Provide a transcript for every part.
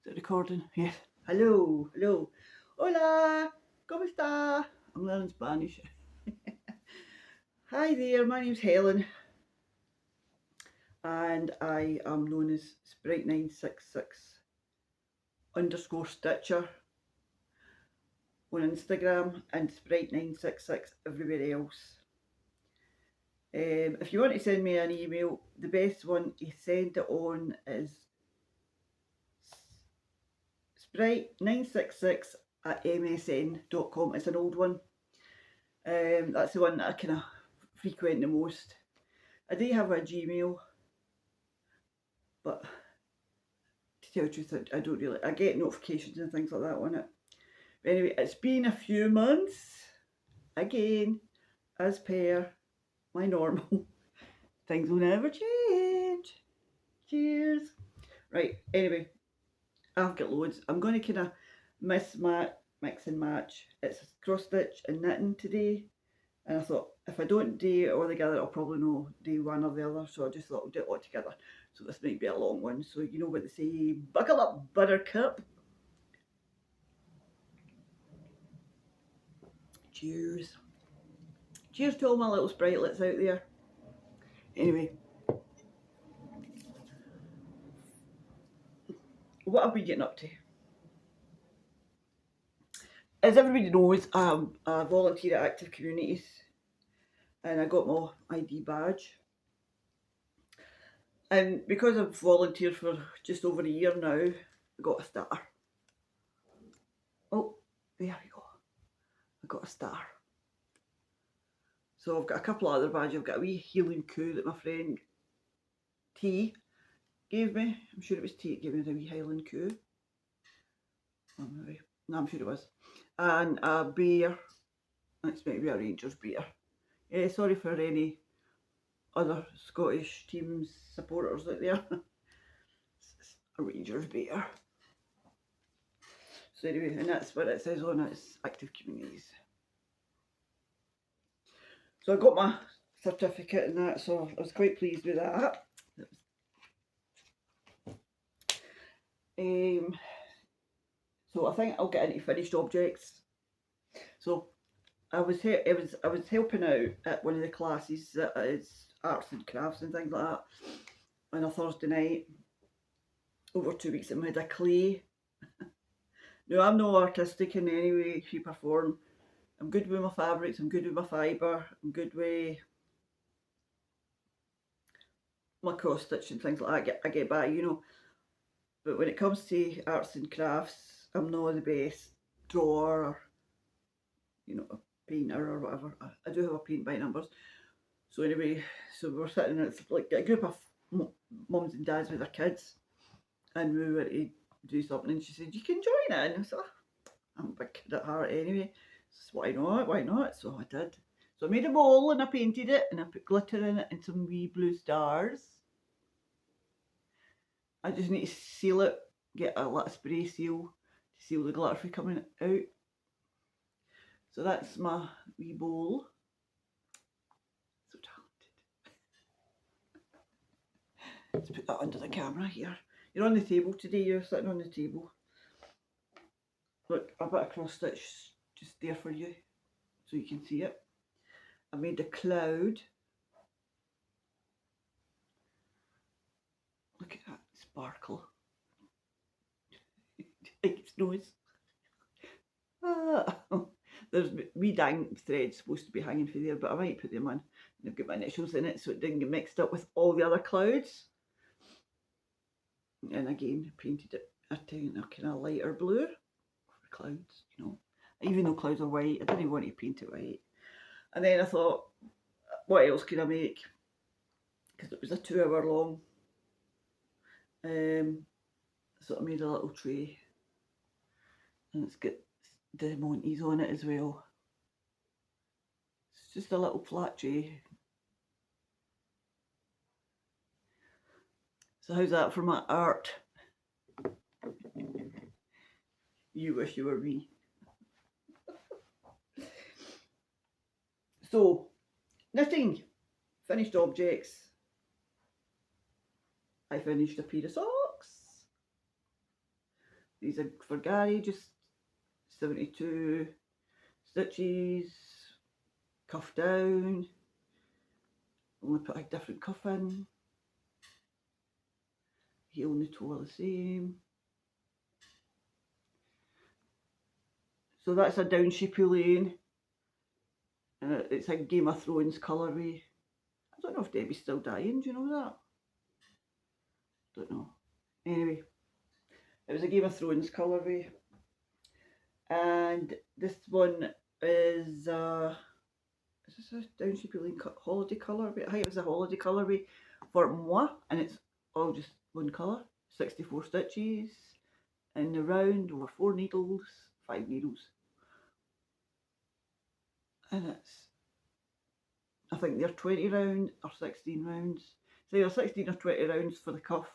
Is it recording? Yes. Hello, hello. Hola, ¿cómo está? I'm learning Spanish. Hi there, my name's Helen and I am known as Sprite966 _ Stitcher on Instagram and Sprite966 everywhere else. If you want to send me an email, the best one to send it on is sprite966@msn.com. It's an old one. That's the one that I kind of frequent the most. I do have a Gmail, but to tell the truth, I don't really. I get notifications and things like that on it. But anyway, it's been a few months. Again, as per my normal, things will never change. Cheers. Right. Anyway, I've got loads. I'm going to kind of mix and match. It's cross stitch and knitting today. And I thought, if I don't do it all together, I'll probably know do one or the other. So I just thought I'll do it all together. So this might be a long one. So you know what they say, buckle up, buttercup. Cheers. Cheers to all my little spritlets out there. Anyway, what have we getting up to? As everybody knows, I volunteer at Active Communities and I got my ID badge. And because I've volunteered for just over a year now, I got a star. Oh, there we go. I got a star. So I've got a couple of other badges. I've got a wee healing coup that my friend T gave me. I'm sure it was T that gave me the wee healing coup. Oh, maybe. No, I'm sure it was. And a bear. It's maybe a Rangers bear. Sorry for any other Scottish teams supporters out there. It's a Rangers bear. So anyway, and that's what it says on its Active Communities. So I got my certificate and that, so I was quite pleased with that. So I think I'll get into finished objects. So I was helping out at one of the classes that is arts and crafts and things like that on a Thursday night over 2 weeks, and we had a clay. Now I'm no artistic in any way, shape or form. I'm good with my fabrics, I'm good with my fibre, I'm good with my cross stitch and things like that. I get by, you know. But when it comes to arts and crafts, I'm not the best drawer or, you know, a painter or whatever. I do have a paint by numbers. So anyway, so we were sitting, it's like a group of mums and dads with their kids, and we were to do something, and she said, you can join in. And I said, I'm a big kid at heart anyway. So why not? So I did. So I made a bowl and I painted it and I put glitter in it and some wee blue stars. I just need to seal it, get a little spray seal to seal the glitter from coming out. So that's my wee bowl. So talented. Let's put that under the camera here. You're on the table today, you're sitting on the table. Look, a bit of cross stitch just there for you so you can see it. I made a cloud. Look at that sparkle. It's nose. There's wee dang threads supposed to be hanging through there, but I might put them on. They've got my initials in it so it didn't get mixed up with all the other clouds. And again, painted it a kind of lighter blue for clouds, you know. Even though clouds are white, I didn't want to paint it white. And then I thought, what else could I make? Because it was a 2 hour long. So I made a little tray. And it's got the Monties on it as well. It's just a little flat tray. So how's that for my art? You wish you were me. So, knitting, finished objects. I finished a pair of socks. These are for Gary, just 72 stitches, cuff down, only put a different cuff in, heel and the toe are the same. So that's a down sheepy lane, and it's a Game of Thrones colourway. I don't know if Debbie's still dying, do you know that? Don't know. Anyway, it was a Game of Thrones colourway. And this one is this a down sheepy lane holiday colourway? I think it was a holiday colourway for moi, and it's all just one colour. 64 stitches in the round, over 4 needles, 5 needles. And it's, I think they're 20 round or 16 rounds. So either 16 or 20 rounds for the cuff.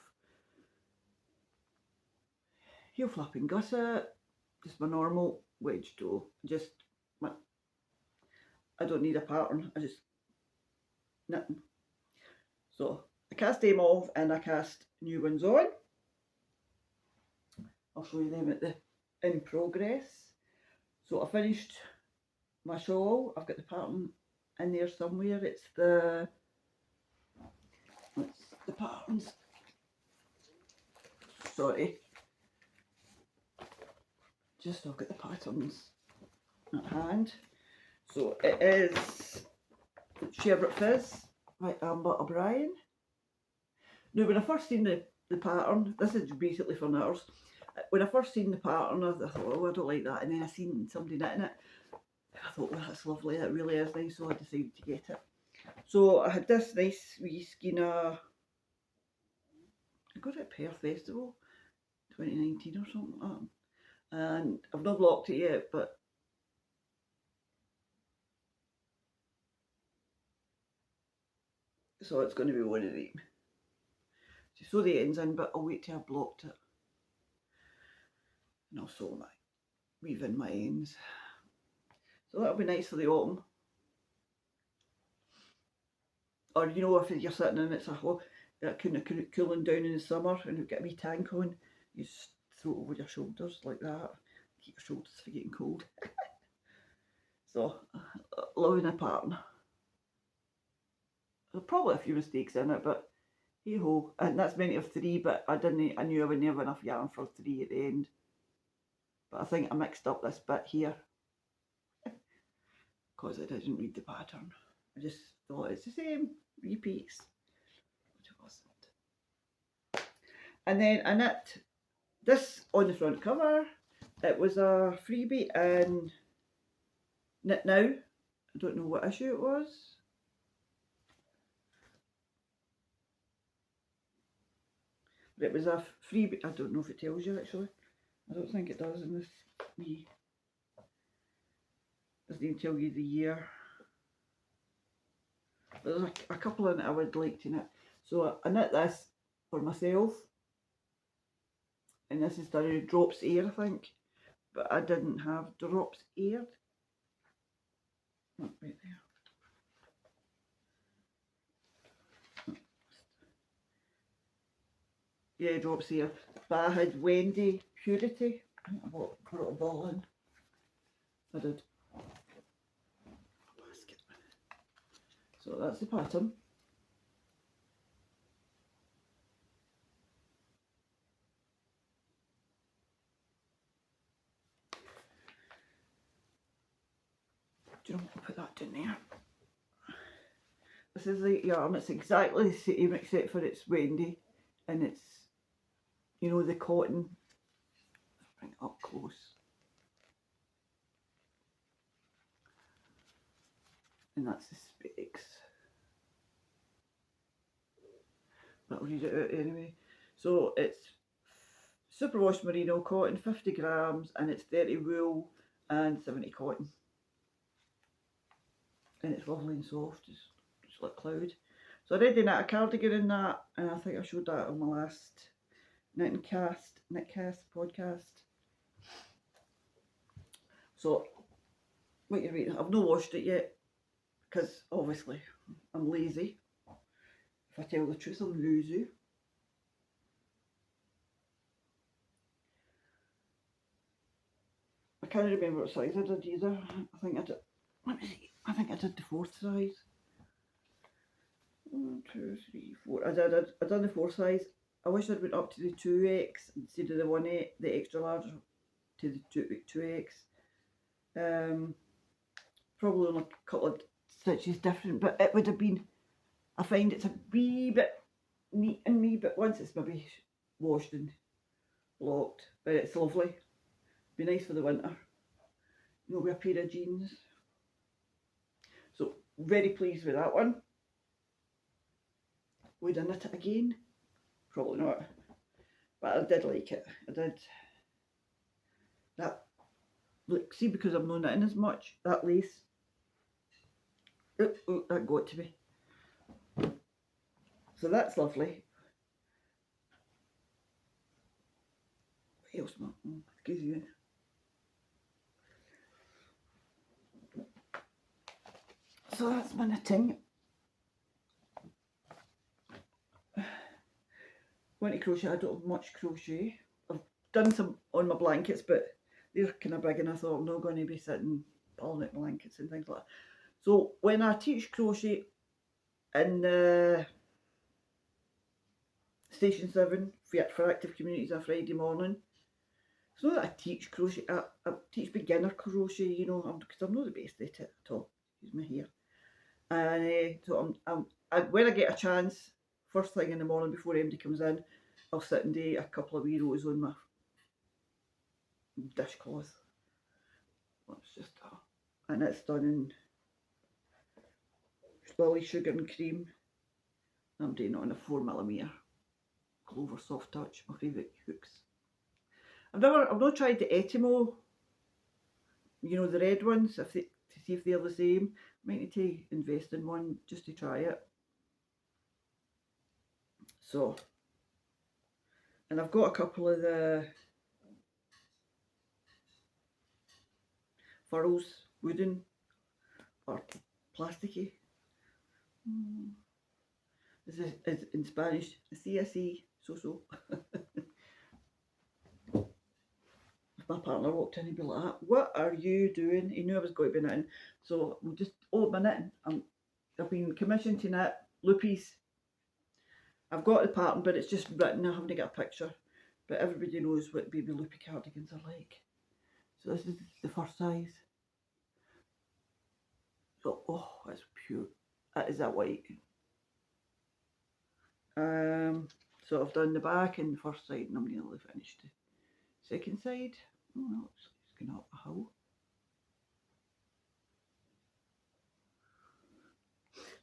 Heel flapping gusset, just my normal wedge toe. I don't need a pattern, I just knit them. So I cast them off and I cast new ones on. I'll show you them at the in progress. So I finished my shawl. I've got the pattern in there somewhere. It's the patterns. Sorry. Just I've got the patterns at hand. So it is Sherbet Fizz by Amber O'Brien. Now when I first seen the pattern, this is basically for knitters. When I first seen the pattern, I thought, oh, I don't like that. And then I seen somebody knitting it. I thought, well, that's lovely. It really is nice. So I decided to get it. So I had this nice wee skein of, I got it at Pear Festival 2019 or something like that. And I've not blocked it yet, but so it's going to be one of them. So sew the ends in, but I'll wait till I've blocked it. And I'll sew my, weave in my ends. So that'll be nice for the autumn. Or you know, if you're sitting in it's that kind of cooling down in the summer and you've got a wee tank on, you just throw it over your shoulders like that. Keep your shoulders from getting cold. So, loving a pattern. There's probably a few mistakes in it, but hey ho. And that's meant to have 3, but I knew I would never have enough yarn for 3 at the end. But I think I mixed up this bit here because I didn't read the pattern. I just thought it's the same repeats, which it wasn't. And then I knit this on the front cover. It was a freebie in Knit Now. I don't know what issue it was. But it was a freebie. I don't know if it tells you actually. I don't think it does in this wee. Doesn't even tell you the year. There's a couple in it I would like to knit. So I knit this for myself. And this is done Drops Air, I think. But I didn't have Drops Air. Oh, right there. Yeah, Drops Air. But I had Wendy Purity. I think I brought a ball in. I did. Basket. So that's the pattern. Do you know what? I'll put that down there. This is the yarn. It's exactly the same except for it's Wendy, and it's, you know, the cotton. Bring it up close. And that's the specs. But I'll read it out anyway. So it's superwash merino cotton, 50 grams, and it's 30 wool and 70 cotton. And it's lovely and soft, just like cloud. So I already knit a cardigan in that, and I think I showed that on my last Knitcast podcast. So, what you're reading, I've not washed it yet, because obviously I'm lazy. If I tell the truth, I'm lazy. I can't remember what size I did either. I think I did, let me see, I think I did the 4th size. 1, 2, 3, 4. I done the 4 size. I wish I'd went up to the 2X instead of the 1X, the extra large, to the 2X. Probably only a couple of stitches different, but it would have been, I find it's a wee bit neat in me, but once it's maybe washed and blocked, but it's lovely. Be nice for the winter, you know, with a pair of jeans. So very pleased with that one. Would I knit it again? Probably not, but I did like it. I did. That, look, see, because I'm not knitting as much, that lace, that got to me. So that's lovely. What else? Excuse you. So that's my knitting. Went to crochet. I don't have much crochet. I've done some on my blankets, but they're kind of big, and I thought I'm not going to be sitting pulling out blankets and things like that. So when I teach crochet in the Station 7 for active communities on Friday morning, it's not that I teach crochet, I teach beginner crochet, you know, because I'm not the best at it at all. Excuse me here. And so when I get a chance, first thing in the morning before MD comes in, I'll sit and do a couple of wee rows on my dishcloth. That's just and it's done in Lily Sugar and Cream. I'm doing it on a 4mm Clover Soft Touch, my favourite hooks. I've not tried the Etimo, you know, the red ones, to see if they're the same. Might need to invest in one just to try it. So, and I've got a couple of the furrows, wooden or plasticky. This is in Spanish, CSE, so. If my partner walked in, he'd be like, "What are you doing?" He knew I was going to be knitting. So we'll just, my knitting. I've been commissioned to knit loopies. I've got the pattern, but it's just written. I haven't got a picture. But everybody knows what baby loopy cardigans are like. So this is the first size. So, oh, that's pure. That is that white. So I've done the back and the first side, and I'm nearly finished the second side. Oh, well, it's going up a hill.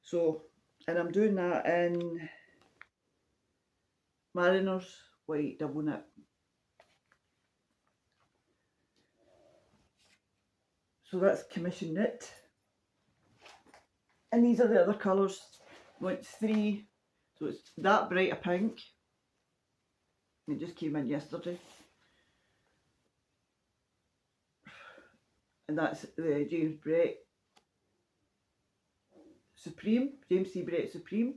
So, and I'm doing that in Mariner's white double knit. So that's commission knit. And these are the other colours. It's 3. So it's that bright a pink. It just came in yesterday. And that's the James Brett Supreme. James C. Brett Supreme.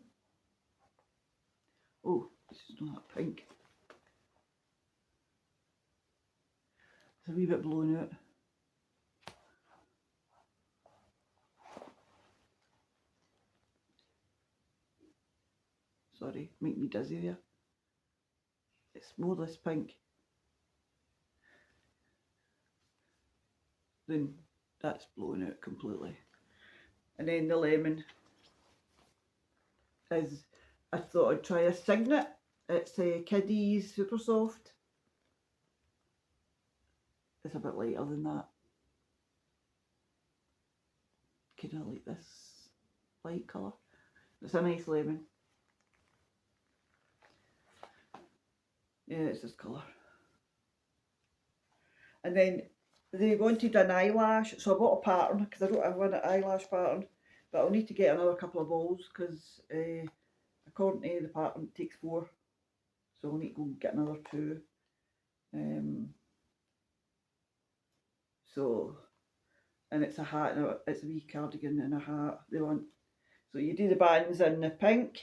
Oh, this is not that pink. It's a wee bit blown out. Sorry, make me dizzy there. It's more this pink. Then that's blown out completely. And then the lemon is, I thought I'd try a Signet. It's a Kiddies Super Soft. It's a bit lighter than that. Kind of like this light colour. It's a nice lemon. Yeah, it's this colour. And then they wanted an eyelash, so I bought a pattern because I don't have an eyelash pattern, but I'll need to get another couple of balls because according to the pattern it takes 4, so I'll need to go get another 2. So, and it's a hat, and it's a wee cardigan and a hat they want. So you do the bands in the pink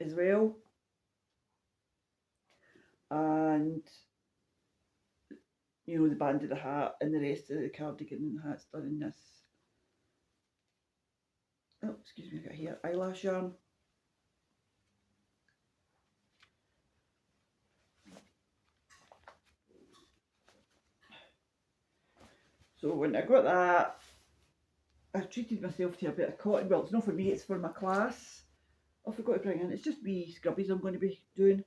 as well, and you know, the band of the hat and the rest of the cardigan and hat's done in this. Oh, excuse me, I got here eyelash yarn. So when I got that, I treated myself to a bit of cotton. Well, it's not for me, it's for my class. I forgot to bring in, it's just wee scrubbies I'm going to be doing.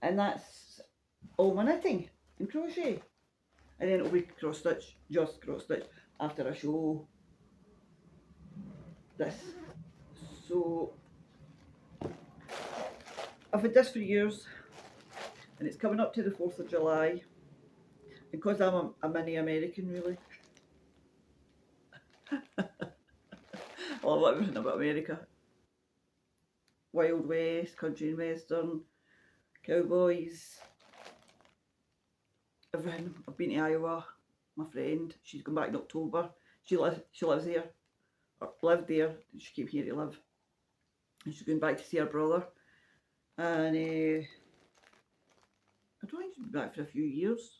And that's all my knitting and crochet. And then it'll be cross stitch, just cross stitch, after I show this. So I've had this for years, and it's coming up to the 4th of July. And because I'm a mini American, really, I love everything about America. Wild West, country and western, cowboys, everything. I've been to Iowa. My friend, she's going back in October. She lives there, or lived there. She came here to live, and she's going back to see her brother. And I don't think she'll be back for a few years.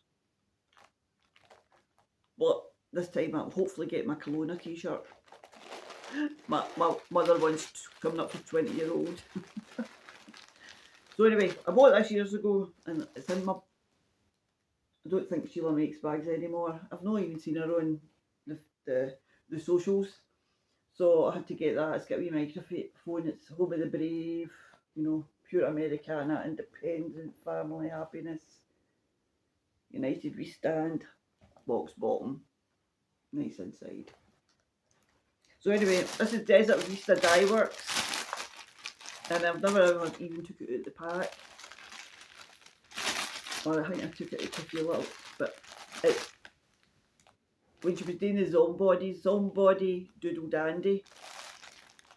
But this time I'll hopefully get my Kelowna t-shirt. My mother one's coming up for 20-year-old. So anyway, I bought this years ago, and it's in my... I don't think Sheila makes bags anymore. I've not even seen her on the socials. So I had to get that. It's got a wee microphone. It's Home of the Brave, you know, pure Americana, independent, family, happiness. United we stand. Box bottom. Nice inside. So anyway, this is Desert Vista Dye Works. And I've never ever even took it out of the pack. Or I think I took it out a few little, but it's when she was doing the Zombody Doodle Dandy.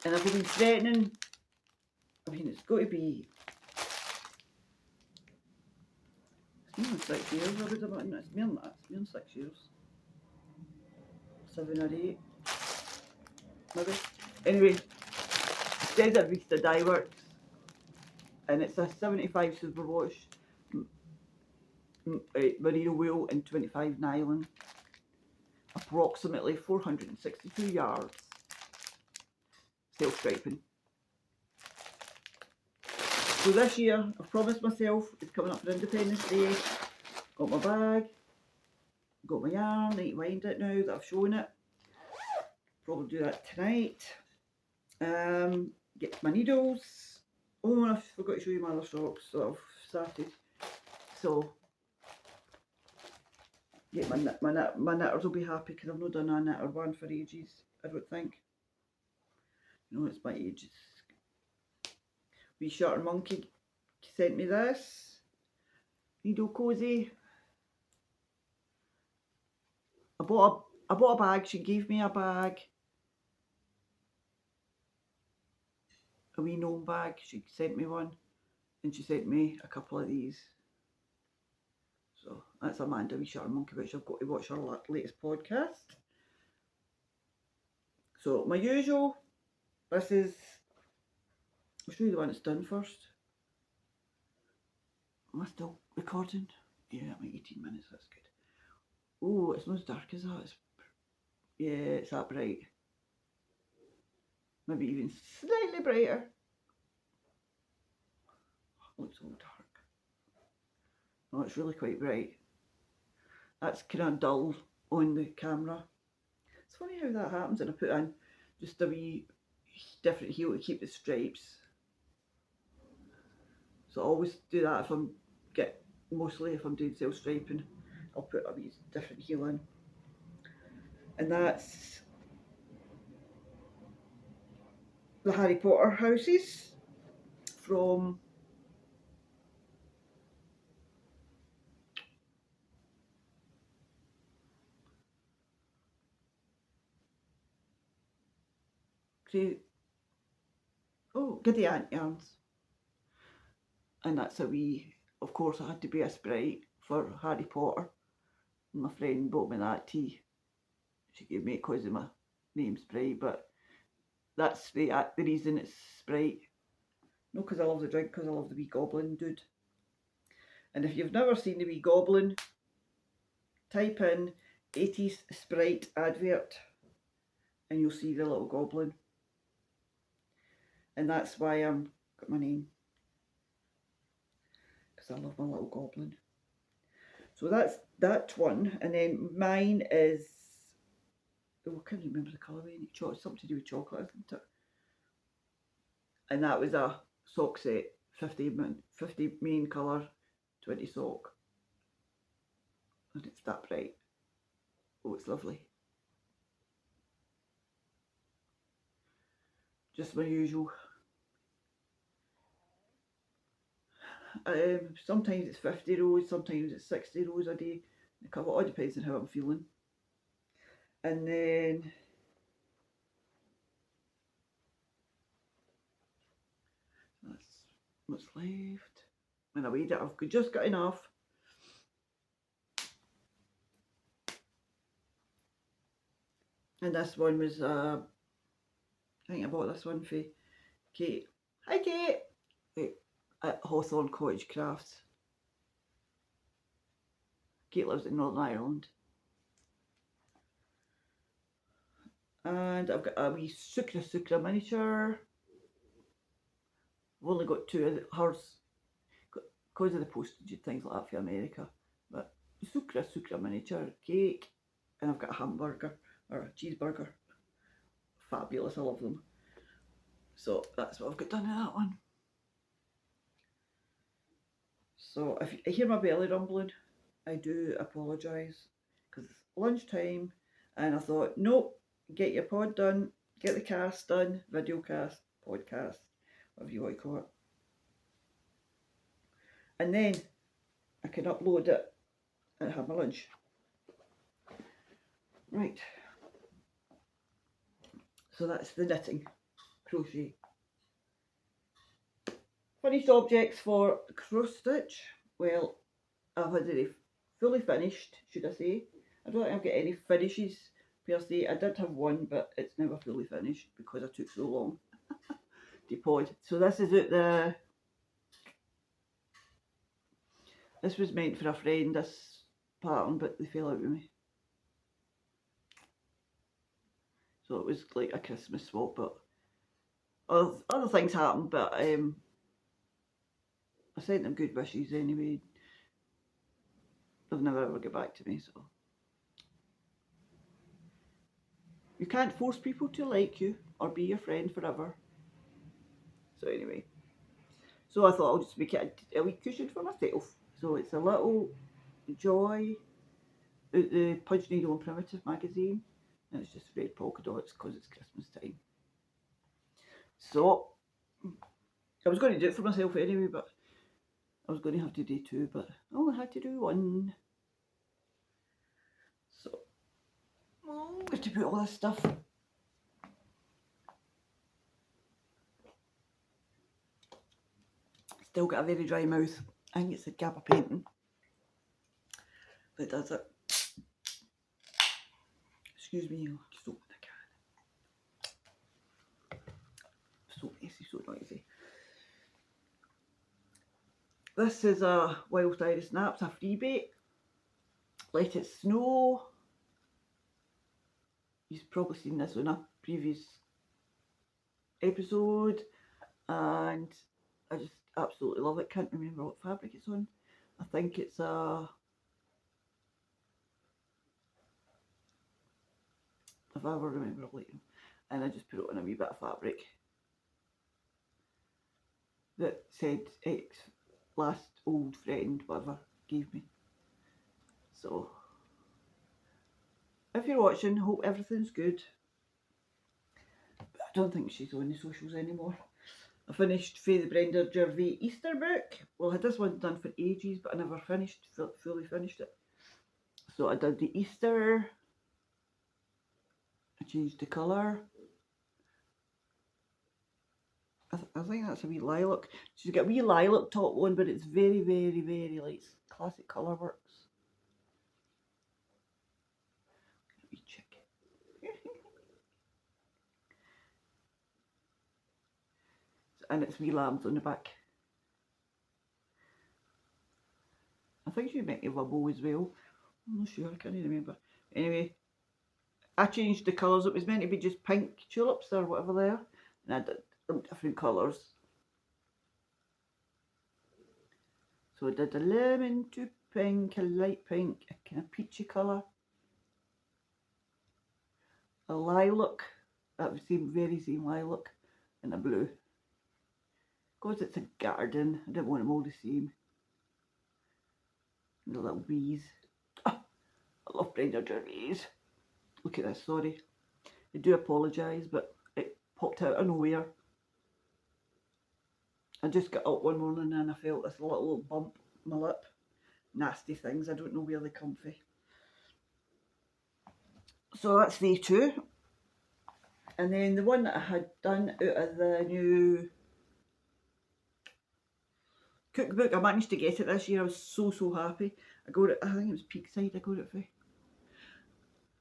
And I've been threatening, I mean, it's got to be, it's more than 6 years, I would imagine. It's more than that, it's more than 6 years. 7 or 8, maybe. Anyway, Desert Vista Dye Works, and it's a 75 superwash merino wool and 25 nylon, approximately 462 yards, self-striping. So this year, I've promised myself, it's coming up for Independence Day, got my bag, got my yarn, need to wind it now that I've shown it, probably do that tonight. Get my needles. Oh, and I forgot to show you my other socks that I've started. So, get my knitters will be happy because I've not done a knitter one for ages, I don't think. You know, it's my ages. Wee Shirt Monkey sent me this. Needle Cozy. I bought a bag, she gave me a bag. A wee gnome bag, she sent me one, and she sent me a couple of these. So that's Amanda Wee Shirt Monkey, which I've got to watch her latest podcast. So my usual, this is, I'll show you the one that's done first. Am I still recording? Yeah, I'm at 18 minutes, that's good. Oh, it's not as dark as that. Yeah, it's that bright. Maybe even slightly brighter. Oh, looks all dark. No, it's really quite bright. That's kind of dull on the camera. It's funny how that happens, and I put in just a wee different heel to keep the stripes. So I always do that if I'm mostly if I'm doing self-striping, I'll put a wee different heel in. And that's the Harry Potter houses from Giddy Aunt Yarns. And that's a wee, of course I had to be a sprite for Harry Potter. My friend bought me that tea. She gave me it because of my name Sprite, but that's the reason it's Sprite. Not because I love the drink, because I love the wee goblin dude. And if you've never seen the wee goblin, type in 80s Sprite advert and you'll see the little goblin. And that's why I'm got my name. Because I love my little goblin. So that's that one. And then mine is, oh, I can't remember the colour. Something to do with chocolate, isn't it? And that was a sock set, 50 main colour, 20 sock. And it's that bright. Oh, it's lovely. Just my usual. Sometimes it's 50 rows, sometimes it's 60 rows a day. It all depends on how I'm feeling. And then that's what's left. And I weighed it, I've just got enough. And this one was, I think I bought this one for Kate. Hi Kate! At Hawthorne Cottage Crafts. Kate lives in Northern Ireland. And I've got a wee Sucra miniature. I've only got two of hers because of the postage and things like that for America. But Sucra miniature cake. And I've got a hamburger or a cheeseburger. Fabulous, I love them. So that's what I've got done in that one. So if you hear my belly rumbling, I do apologise because it's lunchtime and I thought, nope, get your pod done, get the cast done, video cast, podcast, whatever you want to call it. And then I can upload it and have my lunch. Right. So that's the knitting, crochet. Finished objects for cross stitch. Well, I've had it fully finished, should I say. I don't think I've got any finishes per se. I did have one, but it's never fully finished because I took so long to pod. So this is it. This was meant for a friend, this pattern, but they fell out with me. So it was like a Christmas swap, but other things happened, but I sent them good wishes anyway. They've never ever get back to me, so. You can't force people to like you or be your friend forever. So anyway. So I thought I'll just make it a wee cushion for myself. So it's a little Joy, the Punch Needle and Primitive magazine. And it's just red polka dots because it's Christmas time. So I was going to do it for myself anyway, but I was going to have to do two, but I only had to do one. So I have to put all this stuff. Still got a very dry mouth. I think it's the Gabba painting that does it. Excuse me, I'll just open the can. So messy, so noisy. This is a Wild Irish Snaps, a freebie. Let It Snow. You've probably seen this on a previous episode, and I just absolutely love it. Can't remember what fabric it's on. I think it's a, if I ever remember later, and I just put it on a wee bit of fabric that said ex last old friend whatever gave me. So if you're watching, hope everything's good. But I don't think she's on the socials anymore. I finished Faye the Brenda Gervais Easter book. Well, I had this one done for ages, but I never fully finished it. So I did the Easter. I changed the colour. I think that's a wee lilac. She's got a wee lilac top one, but it's very, very, very like classic Colourworks. Wee chick. And it's wee lambs on the back. I think she might have a bow as well. I'm not sure, I can't remember. Anyway, I changed the colours. It was meant to be just pink tulips or whatever they are, and I did them different colours. So I did a lemon to pink, a light pink, a kind of peachy colour, a lilac, that was the very same lilac, and a blue. Because it's a garden, I didn't want them all the same. And the little bees. Oh, I love Brenda Gervais. Look at this, sorry. I do apologise, but it popped out of nowhere. I just got up one morning and I felt this little bump on my lip. Nasty things, I don't know where they come from. So that's the two. And then the one that I had done out of the new cookbook, I managed to get it this year. I was so happy. I got it, I think it was Peakside I got it for.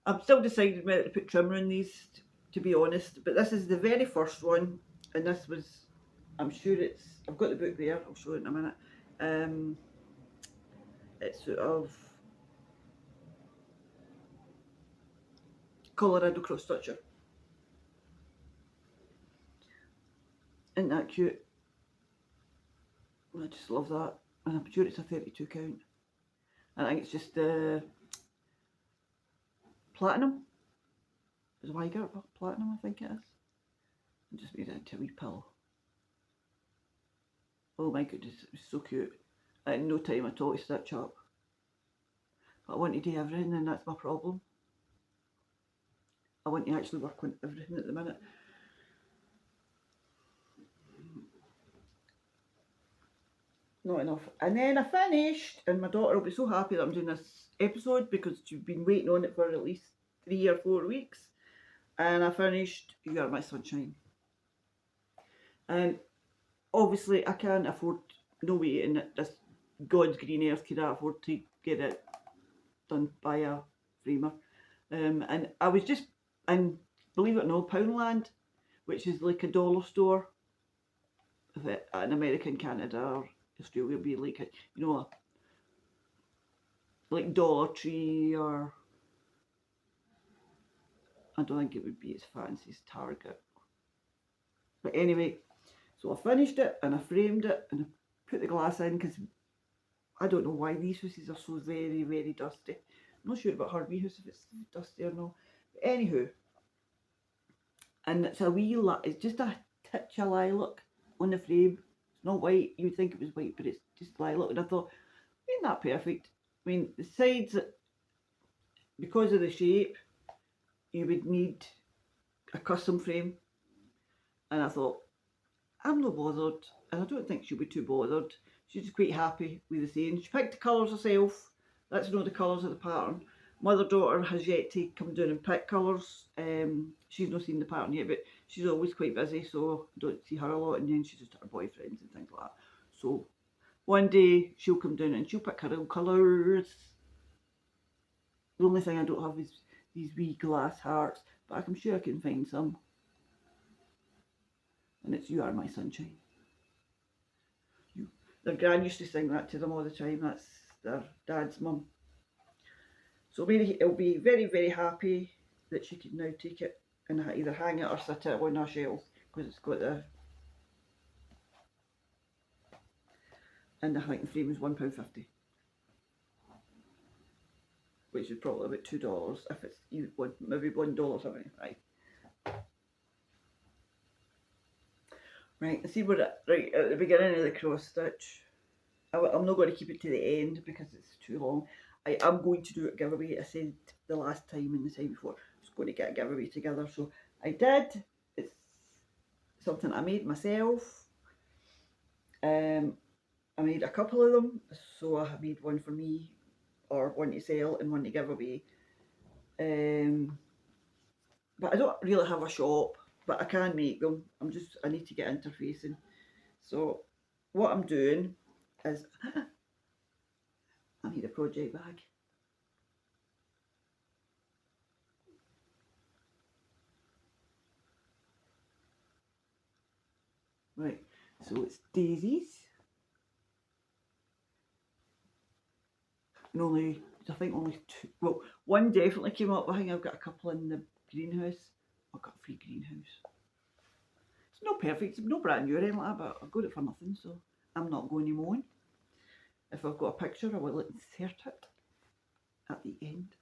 I'm still deciding whether to put trimmer in these, to be honest, but this is the very first one, and this was, I'm sure it's, I've got the book there, I'll show it in a minute. It's sort of Colorado cross stitcher. Isn't that cute? I just love that, and I'm sure it's a 32 count. I think it's just platinum. Is Weiger platinum? I think it is. I just made it into a wee pill. Oh my goodness, it was so cute. I had no time at all to stitch up. But I want to do everything, and that's my problem. I want to actually work on everything at the minute. Not enough. And then I finished, and my daughter will be so happy that I'm doing this episode because she's been waiting on it for at least 3 or 4 weeks. And I finished You Are My Sunshine. And obviously I can't afford, no way in this God's green earth could I afford to get it done by a framer. And I was just, and believe it or not, Poundland, which is like a dollar store in America and Canada or Australia, would be like a, you know, like Dollar Tree, or I don't think it would be as fancy as Target. But anyway, so I finished it and I framed it and I put the glass in because I don't know why these houses are so very dusty. I'm not sure about her wee house if it's dusty or not. But anywho, and it's a wee, it's just a titch of lilac on the frame. It's not white. You'd think it was white, but it's just lilac. And I thought, ain't that perfect? I mean, the sides, because of the shape, you would need a custom frame. And I thought, I'm not bothered, and I don't think she'll be too bothered. She's just quite happy with the same. She picked the colours herself. That's not the colours of the pattern. My other daughter has yet to come down and pick colours. She's not seen the pattern yet, but she's always quite busy, so I don't see her a lot, and then she's just her boyfriends and things like that. So one day she'll come down and she'll pick her own colours. The only thing I don't have is these wee glass hearts, but I'm sure I can find some. And it's You Are My Sunshine. Their gran used to sing that to them all the time. That's their dad's mum. So Mary will be very happy that she can now take it and either hang it or sit it on her shelf, because it's got the, and I think the frame is £1.50, which is probably about $2 if it's maybe $1 something. Right, let's see what it, right at the beginning of the cross stitch. I'm not going to keep it to the end because it's too long. I am going to do a giveaway. I said the last time and the time before I was going to get a giveaway together, so I did. It's something I made myself. I made a couple of them, so I made one for me, or one to sell and one to give away. But I don't really have a shop, but I can make them. I need to get interfacing. So what I'm doing is I need a project bag. Right, so it's daisies. And only I think only two. Well, one definitely came up. I think I've got a couple in the greenhouse. I've got a free greenhouse. It's not perfect. It's not brand new or anything like that, but I got it for nothing, so I'm not going to moan. If I've got a picture, I will insert it at the end.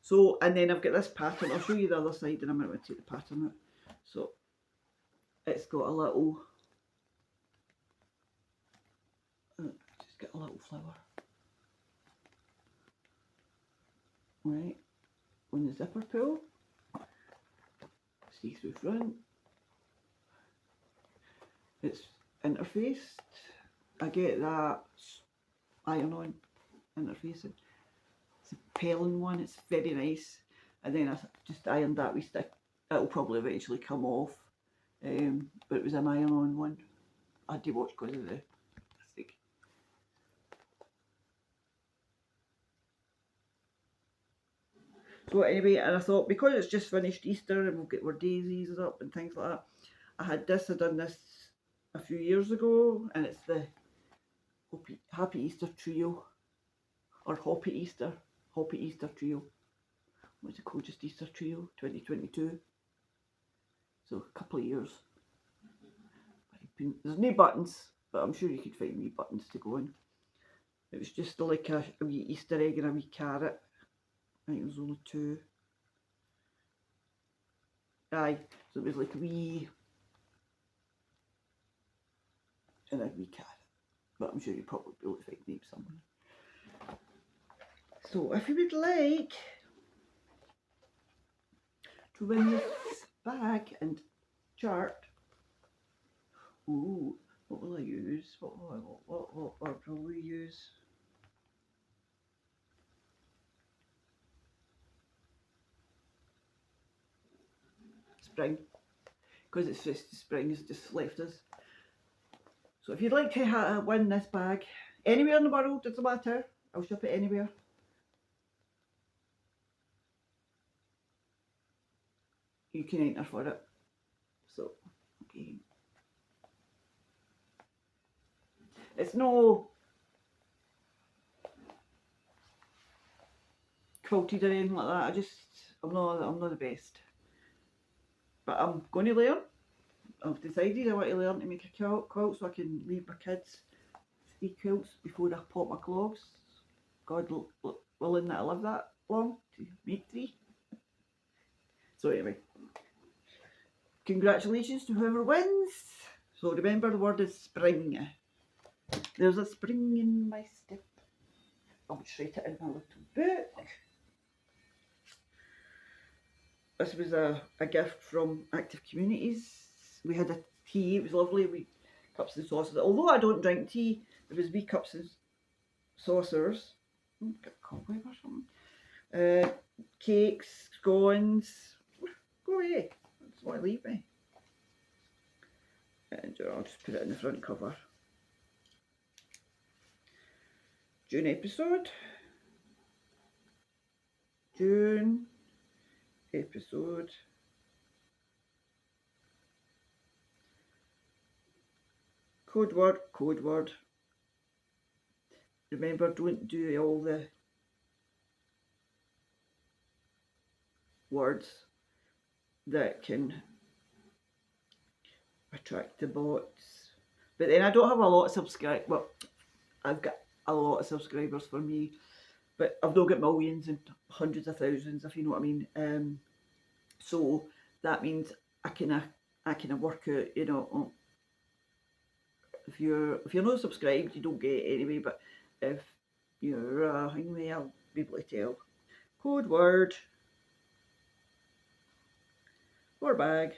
So, and then I've got this pattern. I'll show you the other side in a minute when I take the pattern out. So, it's got a little, just got a little flower. Right, on the zipper pull, see through front. It's interfaced. I get that iron-on interfacing. It's a Pellon one, it's very nice. And then I just ironed that wee stick. It'll probably eventually come off. But it was an iron-on one. I had to watch because of the stick. So anyway, and I thought because it's just finished Easter and we'll get our daisies up and things like that, I done this a few years ago, and it's the Happy Easter Trio, or Hoppy Easter Trio. What's it called? Just Easter Trio 2022. So a couple of years. There's no buttons, but I'm sure you could find wee buttons to go in. It was just like a wee Easter egg and a wee carrot. I think it was only 2. Aye, so it was like a wee and a wee carrot. But I'm sure you probably be able to find names somewhere. So if you would like to win this bag and chart, ooh, what will I use? What will we use? Spring, because it's just spring has just left us. So if you'd like to win this bag anywhere in the world, doesn't matter, I'll ship it anywhere. You can enter for it. So, okay. It's no quilted or anything like that. I'm not the best. But I'm going to learn. I've decided I want to learn to make a quilt so I can leave my kids 3 quilts before I pop my clogs. God willing that I live that long to make 3. So anyway, congratulations to whoever wins. So remember, the word is spring. There's a spring in my step. I'll write it in my little book. This was a gift from Active Communities. We had a tea, it was lovely, wee cups and saucers. Although I don't drink tea, there was wee cups and saucers. Got a cobweb or something. Cakes, scones. Go away, just want to leave me. And I'll just put it in the front cover. June episode. June episode. Code word. Remember, don't do all the words that can attract the bots. But then I don't have a lot of subscribers. Well, I've got a lot of subscribers for me, but I've not got millions and hundreds of thousands, if you know what I mean. So that means I can work out, you know, if you're not subscribed, you don't get it anyway. But if you're anyway, I'll be able to tell. Code word or bag.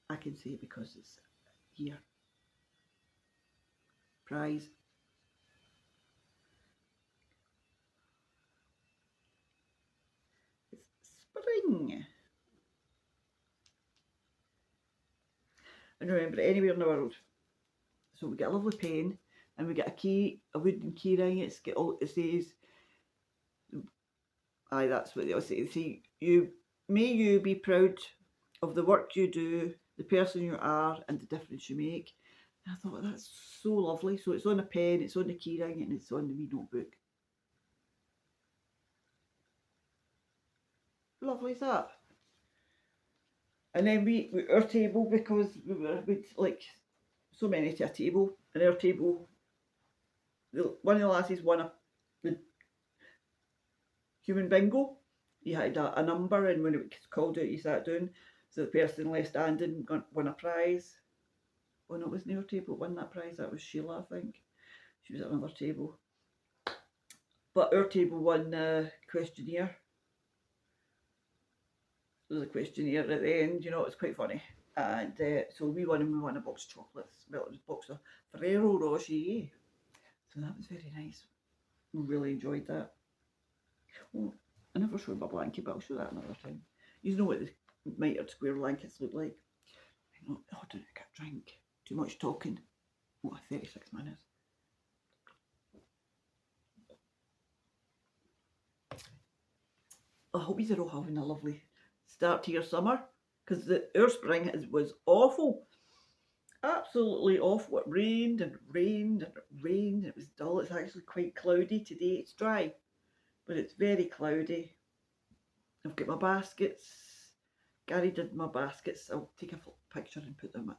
I can say it because it's here. Prize. It's spring. And remember, anywhere in the world. So we get a lovely pen, and we get a key, a wooden key ring. It says, aye, that's what they'll say. See, may you be proud of the work you do, the person you are, and the difference you make. And I thought, that's so lovely. So it's on a pen, it's on the keyring, and it's on the wee notebook. Lovely as that. And then our table, because we'd like so many to a table, and our table, one of the lasses won the human bingo. You had a number, and when it was called out, you sat down. So the person left standing won a prize. Oh no, it wasn't our table won that prize. That was Sheila, I think. She was at another table. But our table won the questionnaire. There was a questionnaire at the end, it was quite funny. And so we won a box of chocolates. Well, it was a box of Ferrero Rocher. So that was very nice. We really enjoyed that. Oh, I never showed my blanket, but I'll show that another time. You know what the mitred square blankets look like. I know, did I get a drink? Too much talking. 36 minutes. I hope you're all having a lovely start to your summer, because our spring was awful. Absolutely awful. It rained and rained and rained. It was dull. It's actually quite cloudy today. It's dry, but it's very cloudy. I've got my baskets. Gary did my baskets. I'll take a picture and put it in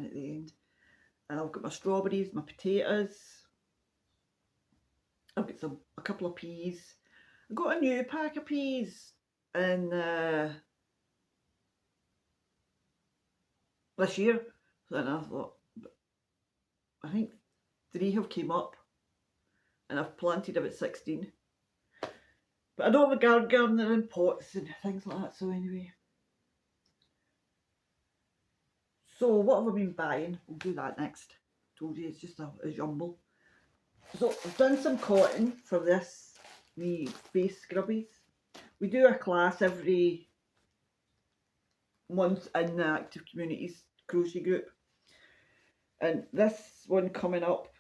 at the end. And I've got my strawberries, my potatoes. I've got a couple of peas. I got a new pack of peas in this year. And I thought, I think 3 have came up, and I've planted about 16. But I don't have a garden, they're in pots and things like that. So anyway. So what have I been buying? We'll do that next. Told you it's just a jumble. So I've done some cotton for this, the face scrubbies. We do a class every month in the Active Communities crochet group. And this one coming up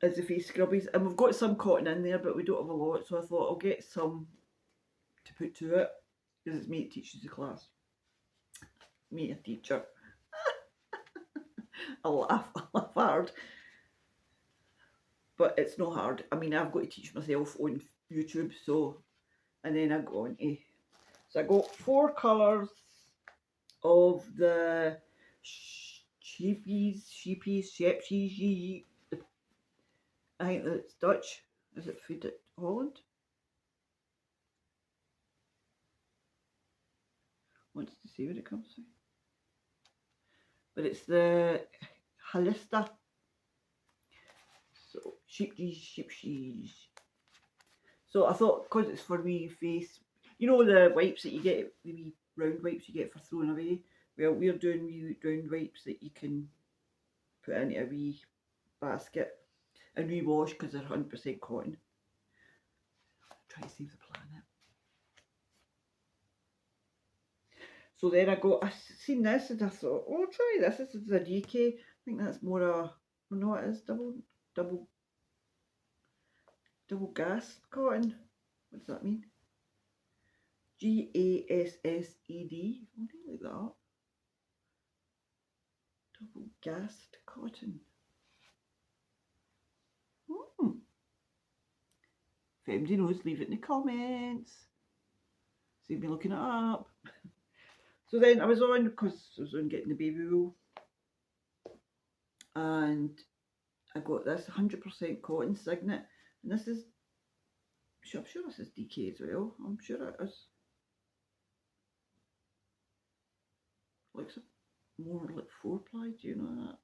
is the face scrubbies. And we've got some cotton in there, but we don't have a lot. So I thought I'll get some to put to it, because it's me that teaches the class. Me, a teacher. I laugh hard. But it's not hard. I mean, I've got to teach myself on YouTube, so, and then I go on to, so I got 4 colours of the sheepies, I think that's Dutch. Is it food at Holland? Wants to see what it comes to. But it's the Halista. So sheep. So I thought, because it's for wee face, you know the wipes that you get, the wee round wipes you get for throwing away? Well, we're doing wee round wipes that you can put into a wee basket and rewash, because they're 100% cotton. Try to save the planet. So then I seen this and I thought, oh, I'll try this. This is a DK. I think that's more a, no, it is double gas cotton. What does that mean? GASSED. Oh, I like that. Double gassed cotton. If anybody knows, leave it in the comments. Save me looking it up. So then I was on, because I was on getting the baby wool, and I got this 100% cotton Signet, and this is, I'm sure this is DK as well. I'm sure it is. Looks more like 4-ply, do you know that?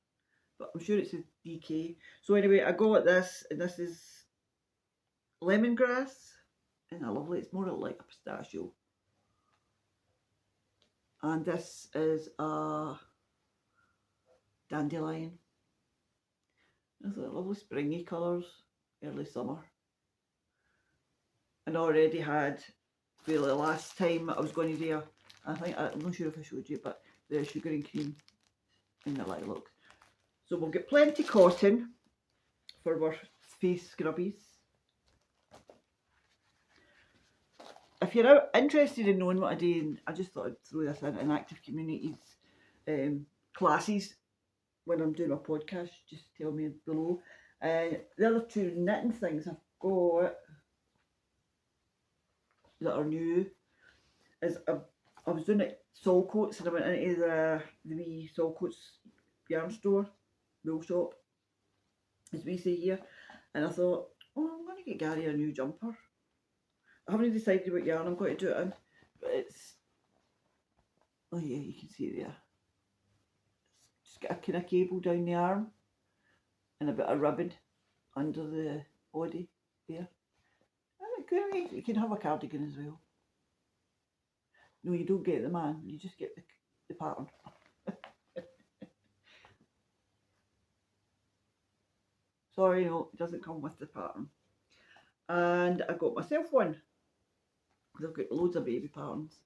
But I'm sure it's a DK. So anyway, I got this, and this is lemongrass, and I love it. It's more like a pistachio. And this is a dandelion. These are lovely springy colours, early summer. And I already had, for the last time I was going to do I'm not sure if I showed you, but the sugar and cream in the lilac. So we'll get plenty cotton for our face scrubbies. If you're interested in knowing what I do, I just thought I'd throw this in Active Communities classes. when I'm doing my podcast, just tell me below. The other two knitting things I've got that are new is I was doing it Saltcoats, and I went into the wee Saltcoats yarn store, wool shop, as we say here, and I thought, oh, I'm going to get Gary a new jumper. I haven't decided what yarn I'm going to do it in, but it's, oh yeah, you can see it there. It's just got a kind of cable down the arm and a bit of ribbon under the body there. You can have a cardigan as well. No, you don't get the man, you just get the pattern. Sorry, no, it doesn't come with the pattern. And I got myself one, because I've got loads of baby patterns.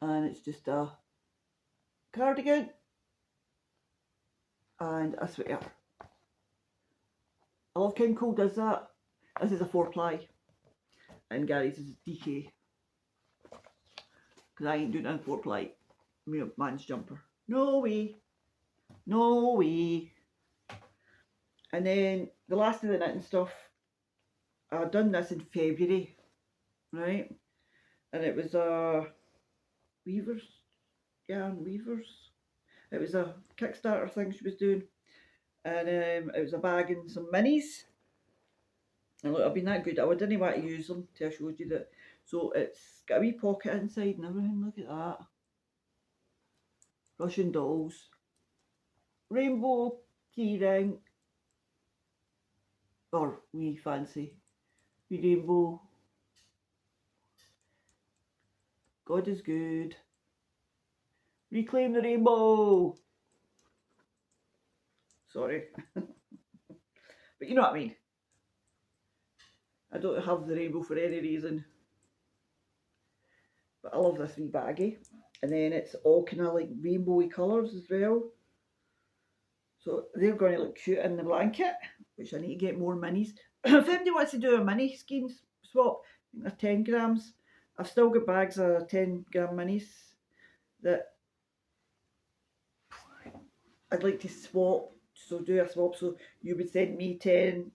And it's just a cardigan and a sweater. I love King Cole does that. This is a 4-ply. And Gary's is DK. Because I ain't doing it in 4-ply. Man's jumper. No way. No way. And then the last of the knitting stuff, I'd done this in February, right? And it was a Weavers. It was a Kickstarter thing she was doing. And it was a bag and some minis. And look, I've been that good. I didn't want to use them till I showed you that. So it's got a wee pocket inside and everything. Look at that. Russian dolls. Rainbow keyring. Or wee fancy. Wee rainbow. God is good. Reclaim the rainbow. Sorry. But you know what I mean. I don't have the rainbow for any reason. But I love this wee baggie. And then it's all kind of like rainbowy colours as well. So they're going to look cute in the blanket, which I need to get more minis. If anybody wants to do a mini skein swap, I think they're 10 grams. I've still got bags of 10 gram minis that I'd like to swap. So do a swap. So you would send me 10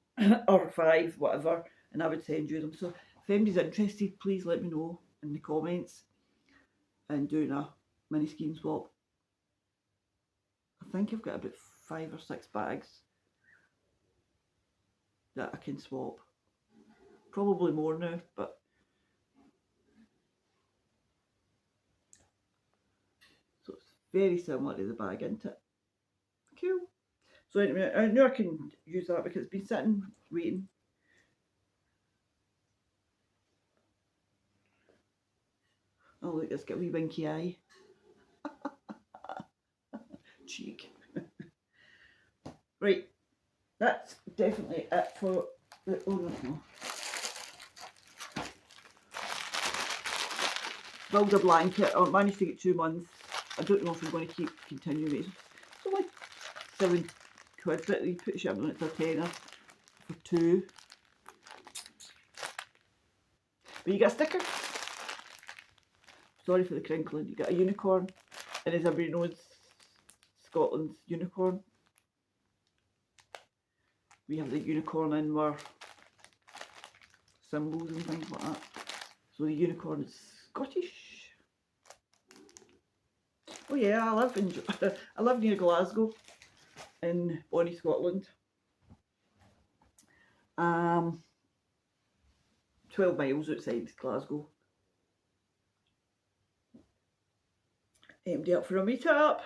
or 5, whatever, and I would send you them. So if anybody's interested, please let me know in the comments and doing a mini skein swap. I think I've got about 5 or 6 bags that I can swap. Probably more now, but so it's very similar to the bag, isn't it? Cool. So anyway, I know I can use that because it's been sitting waiting. Oh look, it's got a wee winky eye. Cheek. Right, that's definitely it for the, oh no. Build a blanket. I managed to get 2 months. I don't know if I'm going to keep continuing it. It's only £7, but you put shipping on it for a tenner for 2. But you get a sticker. Sorry for the crinkling. You get a unicorn, and as everybody knows, Scotland's unicorn. We have the unicorn in our symbols and things like that. So the unicorn is Scottish. Oh yeah, I live near Glasgow in Bonnie, Scotland. 12 miles outside Glasgow. Anybody up for a meet-up?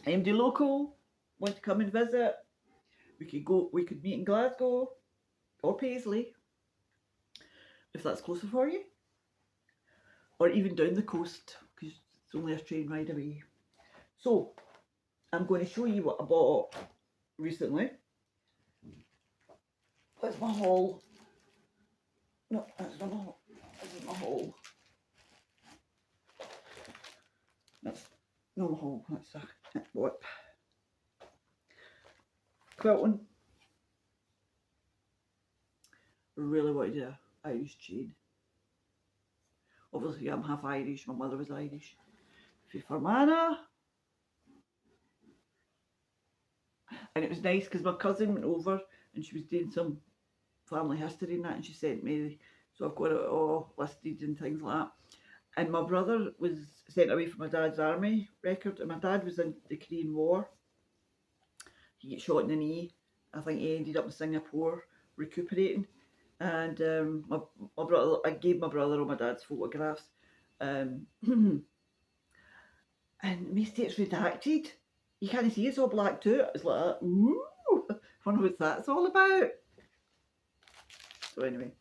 Anybody local want to come and visit? We could meet in Glasgow or Paisley, if that's closer for you. Or even down the coast, because it's only a train ride away. So, I'm going to show you what I bought recently. Where's my haul? No, that's not my haul. This is my haul. That's not my haul, that's a what? Quilting. Really wanted an Irish chain. Obviously I'm half Irish, my mother was Irish. For Fermanagh. And it was nice because my cousin went over and she was doing some family history and that, and she sent me, so I've got it all listed and things like that. And my brother was sent away from my dad's army record, and my dad was in the Korean War. He got shot in the knee. I think he ended up in Singapore recuperating. And my brother, I gave my brother all my dad's photographs. And my state's redacted. You can't see it's all black too. It's like, ooh, I wonder what that's all about. So anyway,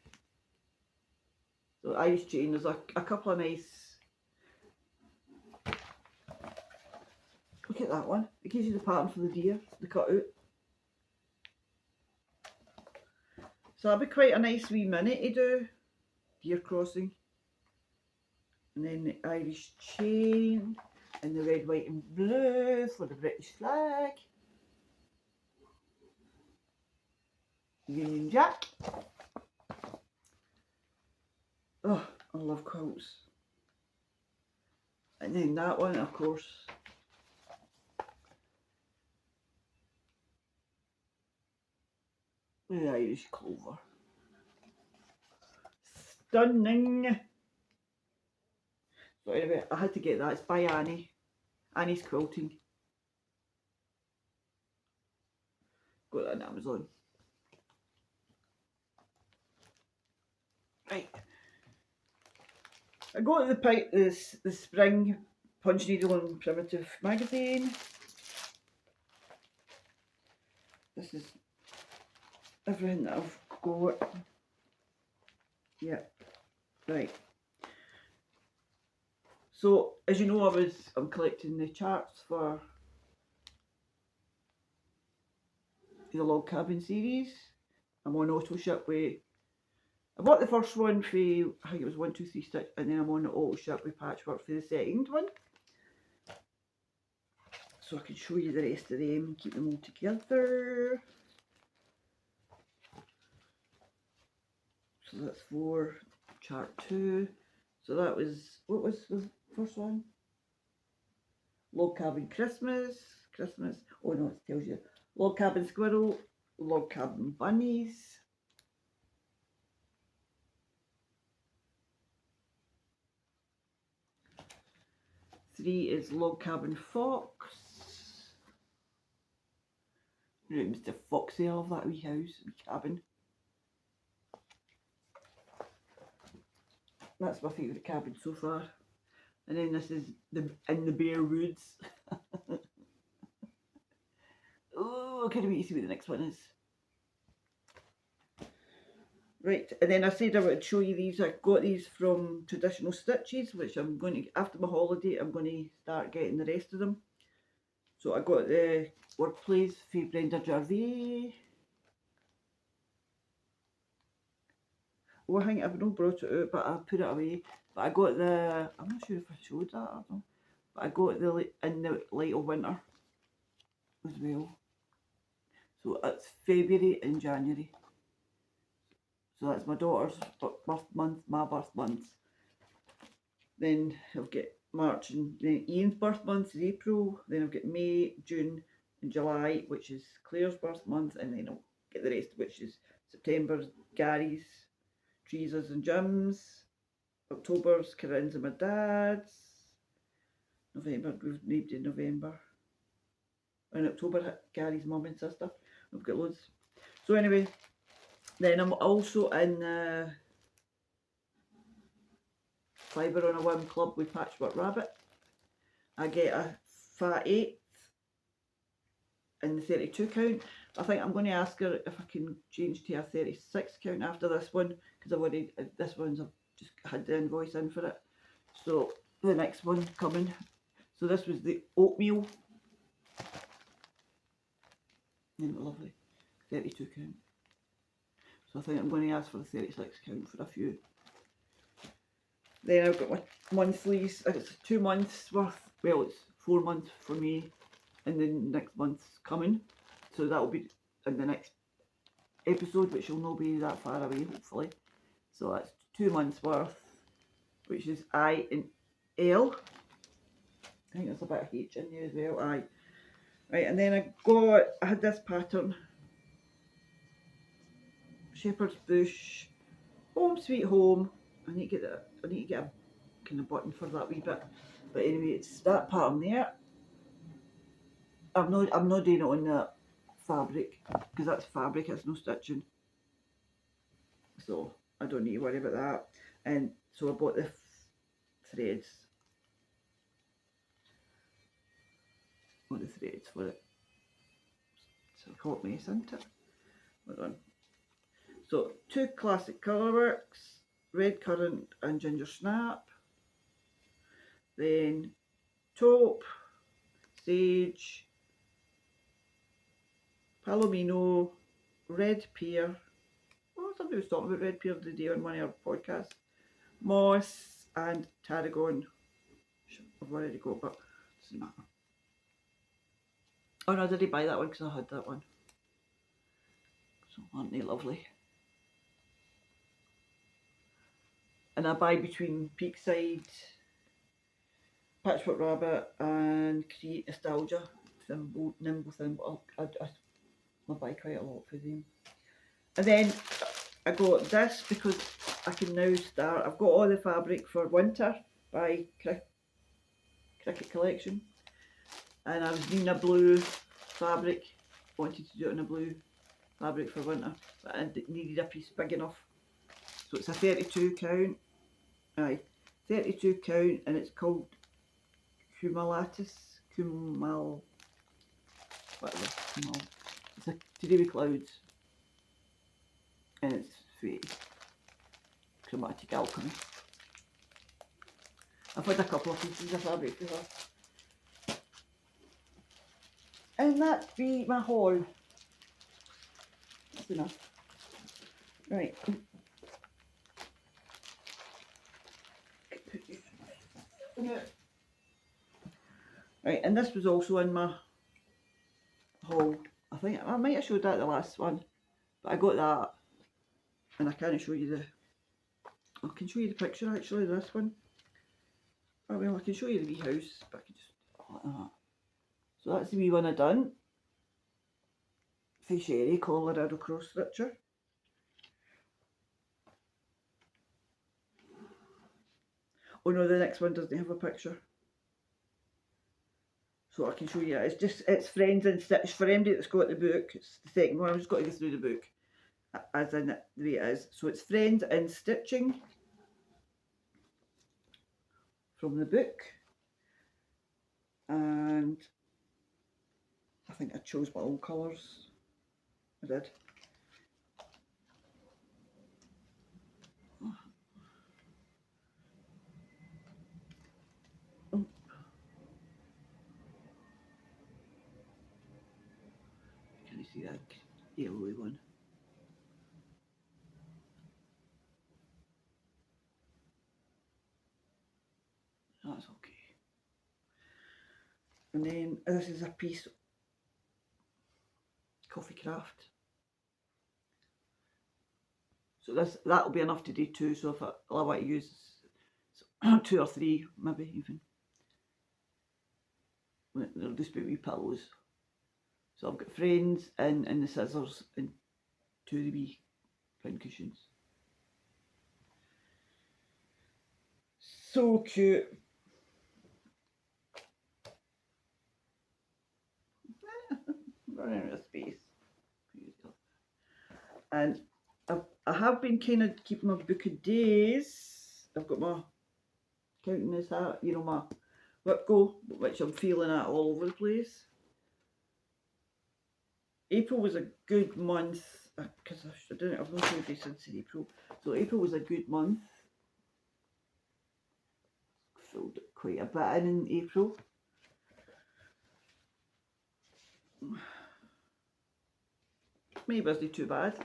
so Irish chain, there's a couple of nice, look at that one. It gives you the pattern for the deer, the cutout. So that'd be quite a nice wee minute to do, deer crossing. And then the Irish chain, and the red, white and blue for the British flag. Union Jack. Oh, I love quilts. And then that one, of course. The Irish clover. Stunning. So anyway, I had to get that. It's by Annie. Annie's Quilting. Got that on Amazon. Right. I got the spring Punch Needle and Primitive magazine. This is everything that I've got. Yeah. Right. So as you know, I'm collecting the charts for the Log Cabin series. I'm on auto ship with, I bought the first one for, I think it was 1, 2, 3 stitch, and then I'm on the auto ship with Patchwork for the second one. So I can show you the rest of them and keep them all together. So that's 4, chart 2. So that was, what was the first one? Log Cabin Christmas. Oh no, it tells you. Log Cabin Squirrel, Log Cabin Bunnies. Three is Log Cabin Fox. Right, Mr. Foxy, I love that wee house, wee cabin. That's my favourite cabin so far. And then this is in the Bare Woods. Oh, I can't wait to see what the next one is. Right, and then I said I would show you these. I got these from Traditional Stitches, which I'm going to, after my holiday, I'm going to start getting the rest of them. So I got the Wordplays for Brenda Gervais. Oh, I think I've not brought it out, but I put it away. But I got the, I'm not sure if I showed that or not, but I got the In the Light of Winter as well. So it's February and January. So that's my daughter's birth month, my birth month. Then I've got March, and then Ian's birth month is April. Then I've got May, June and July, which is Claire's birth month. And then I'll get the rest, which is September, Gary's, Teresa's and Jim's. October's Corinne's and my dad's. November, we've named in November. In October, Gary's mum and sister. We've got loads. So anyway, then I'm also in Fibre on a Whim Club with Patchwork Rabbit. I get a fat 8 in the 32 count. I think I'm going to ask her if I can change to a 36 count after this one, because I've already, this one's, I've just had the invoice in for it. So the next one coming. So this was the oatmeal. Isn't it lovely? 32 count. So I think I'm going to ask for the 36 count for a few. Then I've got my monthlies. It's 2 months worth. Well, it's 4 months for me, and then next month's coming. So that'll be in the next episode, which will not be that far away, hopefully. So that's 2 months worth, which is I and L. I think there's a bit of H in there as well. I. Right, and then I had this pattern, Shepherd's Bush, Home Sweet Home. I need to get a kind of button for that wee bit. But anyway, it's that pattern there. I'm not doing it on that fabric because that's fabric, it's no stitching. So I don't need to worry about that. And so I bought the threads. What the threads for it. It's a hot mess, isn't it? Hold on. So 2 classic colourworks, red currant and ginger snap. Then taupe, sage, palomino, red pear. Oh, somebody was talking about red pear the other day on one of our podcasts. Moss and tarragon. I've already got, but it doesn't matter. Oh no, I didn't buy that one because I had that one. So aren't they lovely? And I buy between Peakside, Patchwork Rabbit and Create Nostalgia. Nimble Thimble. I buy quite a lot for them. And then I got this because I can now start. I've got all the fabric for winter by Cricket Collection. And I was needing a blue fabric. Wanted to do it in a blue fabric for winter. But I needed a piece big enough. So it's a 32 count. Aye, 32 count, and it's called Cumulatus. Whatever. It's to do with clouds. And it's for chromatic alchemy. I've had a couple of pieces of fabric before. And that be my haul. That's enough. Right. Right, and this was also in my haul. I think I might have showed that the last one, but I got that, and I can't show you I can show you the picture actually. This one. Oh well, I can show you the wee house, but I can just like that. So that's the wee one I done. For Sherry, Colorado cross stitcher. Oh no, the next one doesn't have a picture. So I can show you. It's Friends in Stitch. For anybody that's got the book, it's the second one. I've just got to go through the book as in it, the way it is. So it's Friends in Stitching from the book. And I think I chose my own colours. I did. Oh. Can you see that yellowy one? That's okay. And then this is a piece Coffee Craft. So that'll be enough to do 2. So if I want to use 2 or 3, maybe even. They'll just be wee pillows. So I've got Friends and the scissors and 2 of the wee pin cushions. So cute. Running out of space. And I have been kind of keeping my book of days. I've got my counting this out, my WIPGO, which I'm feeling at all over the place. April was a good month because I've not showed you since April. So April was a good month. Filled quite a bit in April. Maybe wasn't too bad.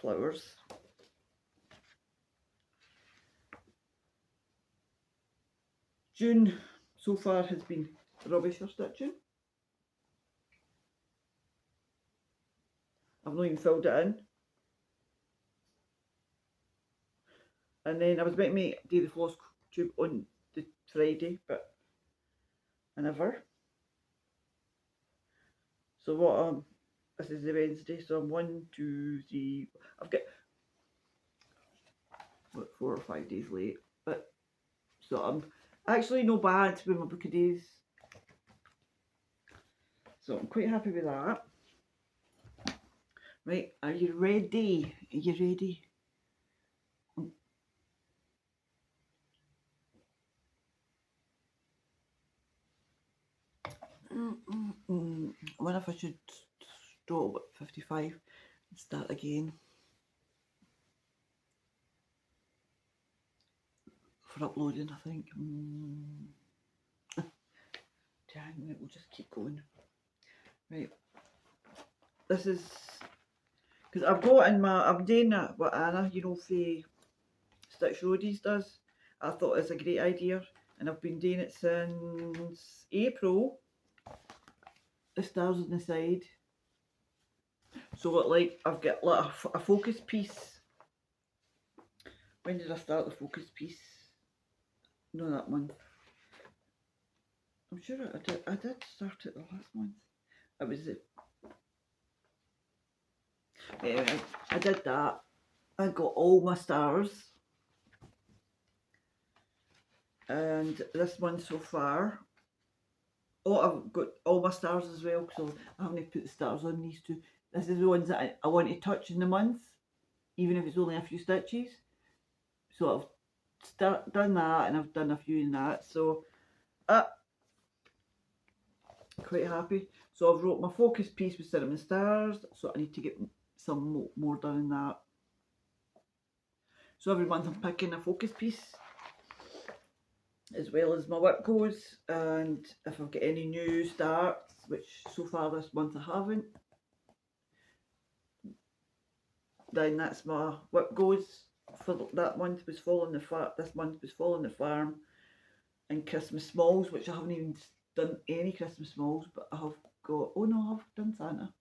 Flowers. June so far has been rubbish for stitching. I've not even filled it in. And then I was meant to make do the floss tube on the Friday, but I never. So what this is the Wednesday, so I'm 1, 2, 3. I've got what 4 or 5 days late, but so I'm actually no bad with my book of days. So I'm quite happy with that. Right, are you ready? Are you ready? I wonder if I should stop at 55 and start again for uploading, I think. Dang it, we'll just keep going. Right, this is because I've got in my, I'm doing that what Anna, you know, for Stitch Roadies does. I thought it's a great idea, and I've been doing it since April. The stars on the side. So like I've got like a focus piece. When did I start the focus piece? No, that month. I'm sure I did start it the last month. It was it. Anyway, I did that. I got all my stars. And this month so far, oh, I've got all my stars as well, so I haven't put the stars on these two. This is the ones that I want to touch in the month, even if it's only a few stitches. So I've done that, and I've done a few in that. So quite happy. So I've wrote my focus piece with cinnamon stars, so I need to get some more done in that. So every month I'm picking a focus piece, as well as my WIP goes, and if I've got any new starts, which so far this month I haven't, then that's my WIP goes for that month. Was following the this month was following the farm, and Christmas smalls, which I haven't even done any Christmas smalls, but I have got, oh no, I've done Santa.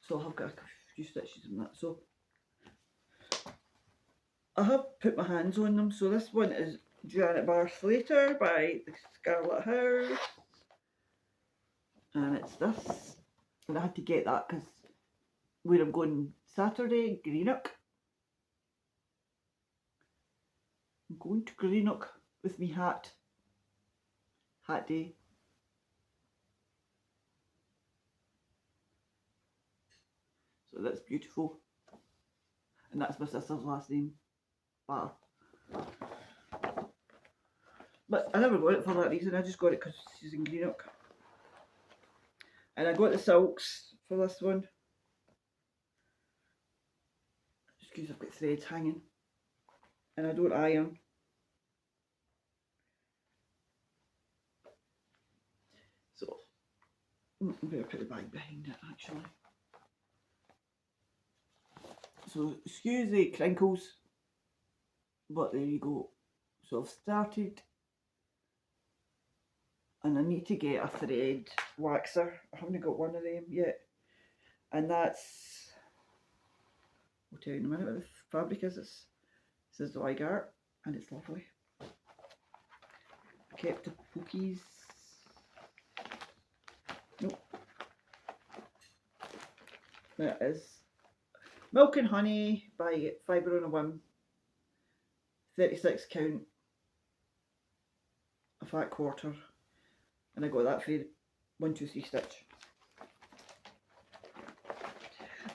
So I've got a few stitches in that. So I have put my hands on them. So this one is Janet Barr Slater by the Scarlet House. And it's this. And I had to get that because where I'm going Saturday, Greenock. I'm going to Greenock with me hat. Hat day. So that's beautiful. And that's my sister's last name, Barr. But I never got it for that reason. I just got it because she's in Greenock. And I got the silks for this one. Just because I've got threads hanging. And I don't iron. So, I better put the bag behind it actually. So, excuse the crinkles. But there you go. So I've started. And I need to get a thread waxer. I haven't got one of them yet. And that's, I'll tell you in a minute what the fabric is. It says Zweigart, and it's lovely. I kept the pokies. Nope. That is Milk and Honey by Fibre on a Whim. 36 count. A fat quarter. And I got that for 1, 2, 3 stitch.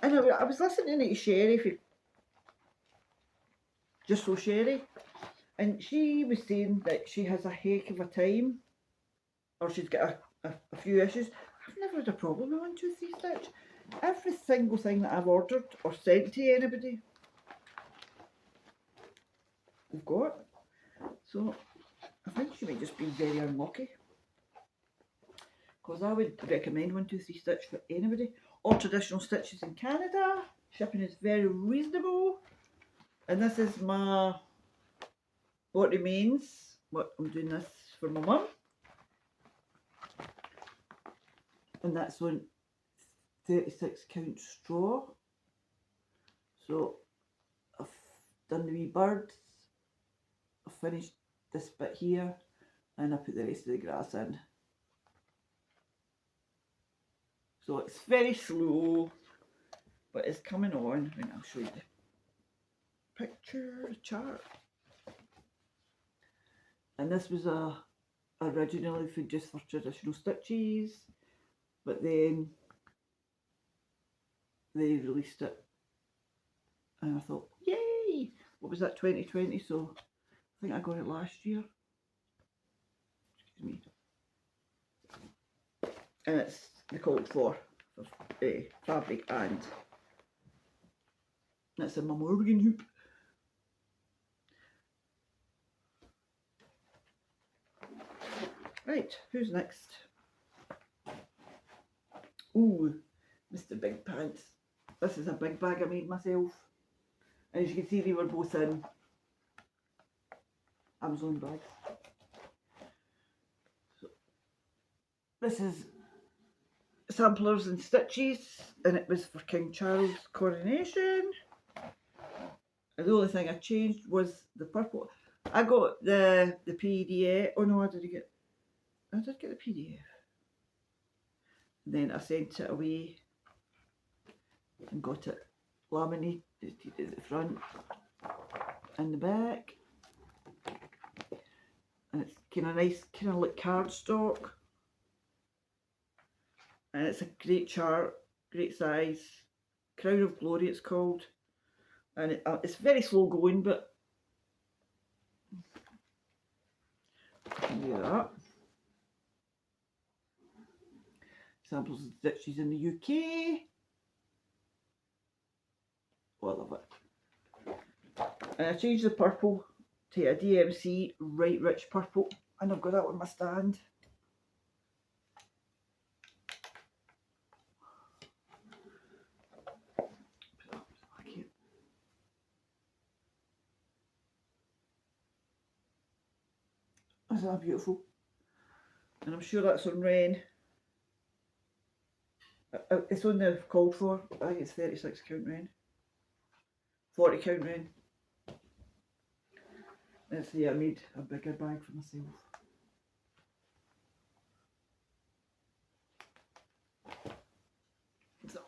And I was listening to Sherry for Just So Sherry, and she was saying that she has a heck of a time, or she's got a few issues. I've never had a problem with 1, 2, 3 stitch. Every single thing that I've ordered or sent to anybody, we've got. So I think she might just be very unlucky. Because I would recommend 1, 2, 3 stitch for anybody. All traditional stitches in Canada. Shipping is very reasonable. And this is my What Remains. What I'm doing this for my mum. And that's on 36 count straw. So I've done the wee birds. I've finished this bit here and I put the rest of the grass in. So it's very slow, but it's coming on. And I'll show you the picture chart. And this was originally for just for traditional stitches, but then they released it and I thought, yay! What was that, 2020? So I think I got it last year. Excuse me. And it's the called for fabric, and that's in my Morgan hoop. Right, who's next? Ooh, Mr. Big Pants. This is a big bag I made myself. And as you can see, they were both in Amazon bags. So, this is Samplers and Stitches, and it was for King Charles' coronation. And the only thing I changed was the purple. I got the PDF. Oh no, I did get the PDF. And then I sent it away and got it laminated at the front and the back. And it's kind of nice, kind of like cardstock. And it's a great chart, great size. Crown of Glory it's called. And it's very slow going, but I can do that. Samples and Stitches in the UK. Oh, I love it. And I changed the purple to a DMC Right Rich Purple, and I've got that on my stand. Isn't that beautiful? And I'm sure that's on Wren. It's on the called for. I think it's 36 count Wren. 40 count Wren. Let's see, I made a bigger bag for myself. So,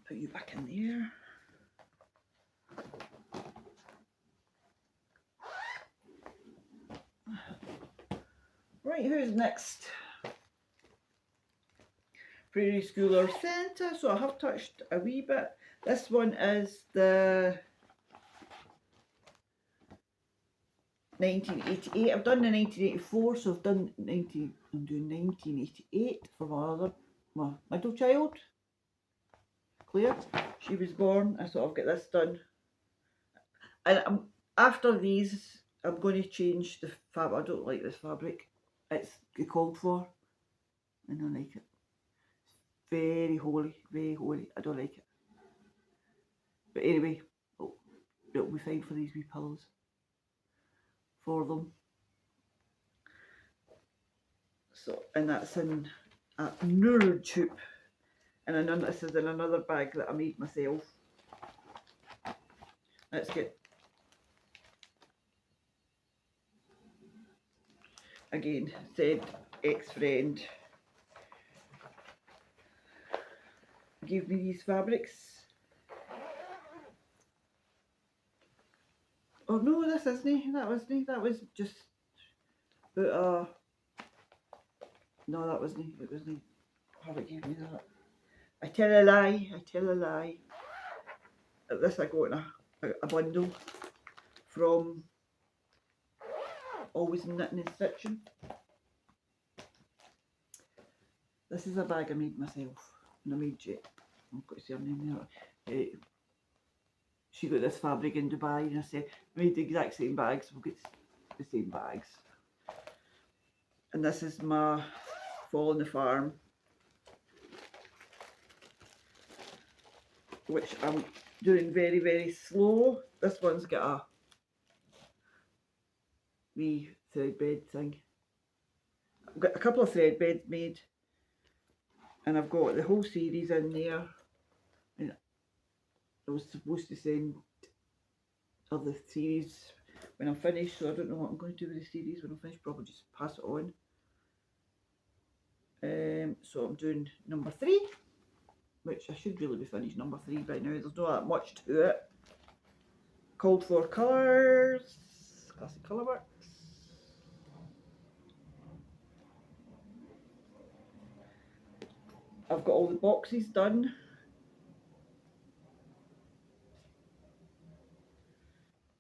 put you back in there. Right, who's next? Prairie Schooler Centre. So I have touched a wee bit. This one is the 1988. I've done the 1984, so I've done I'm doing 1988 for my middle child, Claire. She was born. I thought I'll get this done. And after these, I'm going to change the fabric. I don't like this fabric. It's called for, and I like it. It's very holy, very holy. I don't like it. But anyway, it'll be fine for these wee pillows. For them. So, and that's in a Nerd tube. And this is in another bag that I made myself. Let's get, again, said ex-friend gave me these fabrics. Oh no, this isn't. That wasn't. That was just no, that wasn't. It wasn't. Haven't gave me that. I tell a lie. I tell a lie. This I got in a bundle from Always Knitting and Stitching. This is a bag I made myself, and I made it. I've got to see her name there. She got this fabric in Dubai, and I said, we made the exact same bags, we'll get the same bags. And this is my Fall on the Farm, which I'm doing very, very slow. This one's got a wee thread bed thing. I've got a couple of thread beds made, And I've got the whole series in there. And I was supposed to send other series when I'm finished, so I don't know what I'm going to do with the series when I'm finished. Probably just pass it on. So I'm doing number 3, which I should really be finished number 3 by now. There's not that much to it. Called for Colours, Classic Colourworks. I've got all the boxes done.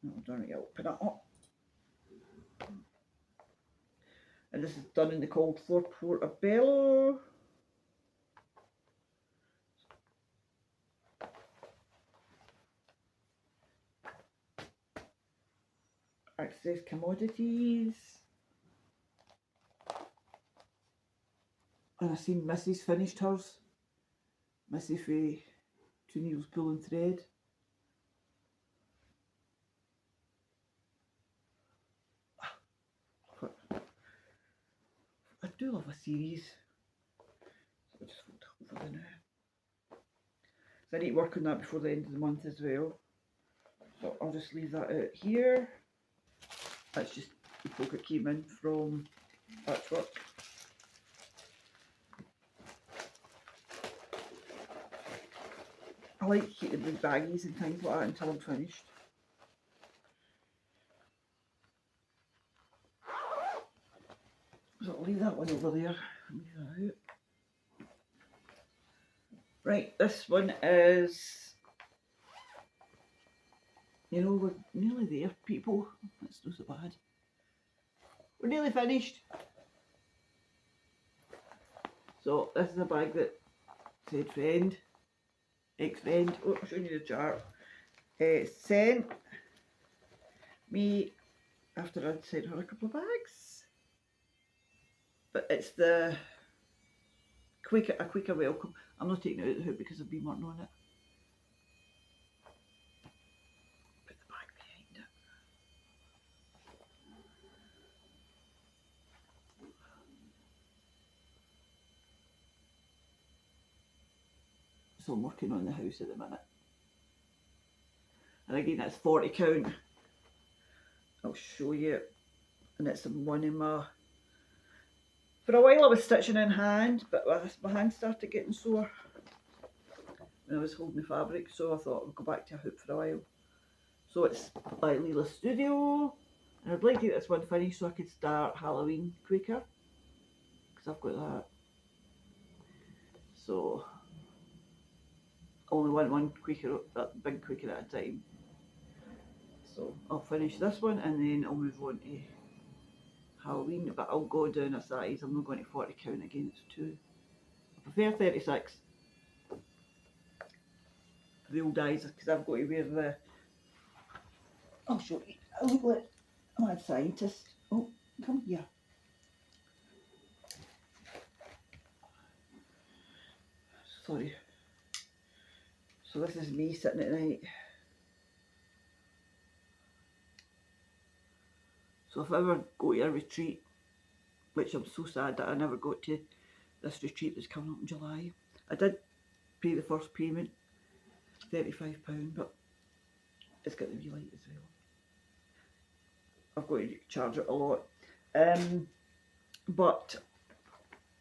Oh, darn it, I'll open it up. And this is done in the Called for Portobello. Access Commodities. And I seen Missy's finished hers. Missy for 2 Needles Pulling Thread. I do love a series. So I'll just fold that over there now. So I need to work on that before the end of the month as well. So I'll just leave that out here. That's just the folk that came in from Patchwork. I like to keep the big baggies and things like that until I'm finished. So I'll leave that one over there. Leave that out. Right, this one is, you know, we're nearly there, people. That's not so bad. We're nearly finished. So this is a bag that said friend, ex-friend, oh, I'm showing you the chart, sent me after I'd sent her a couple of bags. But it's the a quicker welcome. I'm not taking it out of the hood because I've been working on it. Put the bag behind it. So I'm working on the house at the minute. And again, that's 40 count. I'll show you. And it's one in my... For a while I was stitching in hand, but my hand started getting sore when I was holding the fabric, so I thought I'd go back to a hoop for a while. So it's by Leela Studio, and I'd like to get this one finished so I could start Halloween quicker, because I've got that. So I only want one quicker, that big quicker at a time. So I'll finish this one and then I'll move on to Halloween, but I'll go down a size. I'm not going to 40 count again, it's too. I prefer 36. The old eyes, because I've got to wear the... I'll show you. I look like a mad scientist. Oh, come here. Sorry. So this is me sitting at night. So if I ever go to a retreat, which I'm so sad that I never got to, this retreat that's coming up in July. I did pay the first payment, £35, but it's got the wee light as well. I've got to charge it a lot. But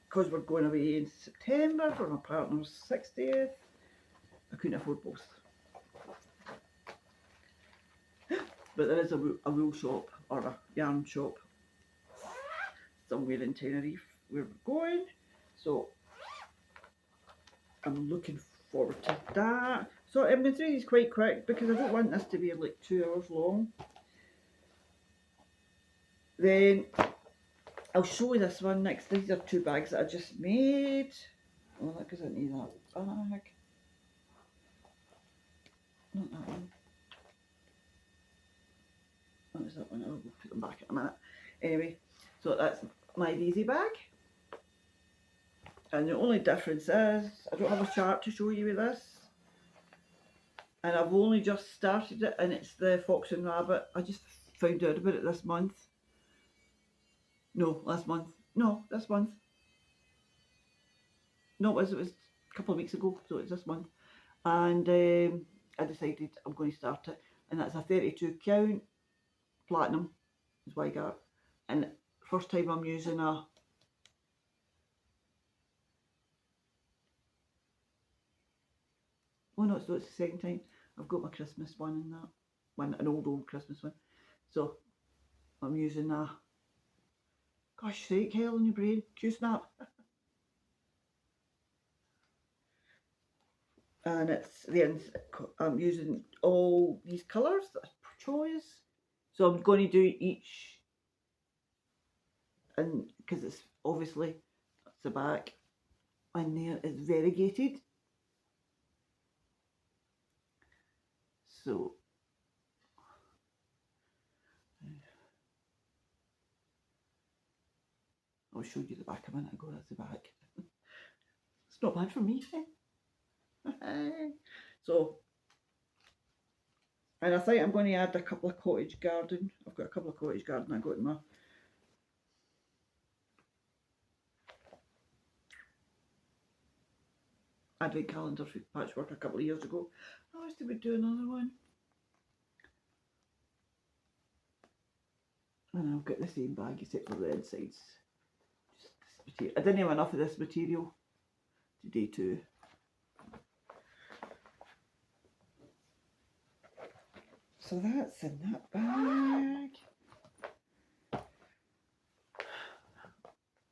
because we're going away in September for my partner's 60th, I couldn't afford both. But there is a wool shop or a yarn shop somewhere in Tenerife where we're going, so I'm looking forward to that. So I'm going through these quite quick because I don't want this to be like 2 hours long. Then I'll show you this one next. These are 2 bags that I just made. Oh, that goes into that bag. Not that one. What is that one? I'll put them back in a minute. Anyway, so that's my Daisy bag. And the only difference is, I don't have a chart to show you with this. And I've only just started it, and it's the Fox and Rabbit. I just found out about it this month. No, last month. No, this month. No, it was a couple of weeks ago, so it's this month. And I decided I'm going to start it. And that's a 32 count platinum is what I got. And first time I'm using a oh no, it's the second time. I've got my Christmas one in that. One, an old Christmas one. So I'm using a gosh sake, hell in your brain, Q-Snap. And it's the I'm using all these colours that I chose. So I'm going to do each, and because it's obviously it's the back, and there it's variegated. So I'll show you the back a minute ago. That's the back. It's not bad for me. So, and I think I'm going to add a couple of cottage garden. I've got a couple of cottage garden I got in my advent calendar for patchwork a couple of years ago. I wish they would do another one. And I've got the same bag except for the insides. Just this material. I didn't have enough of this material today too. So that's in that bag.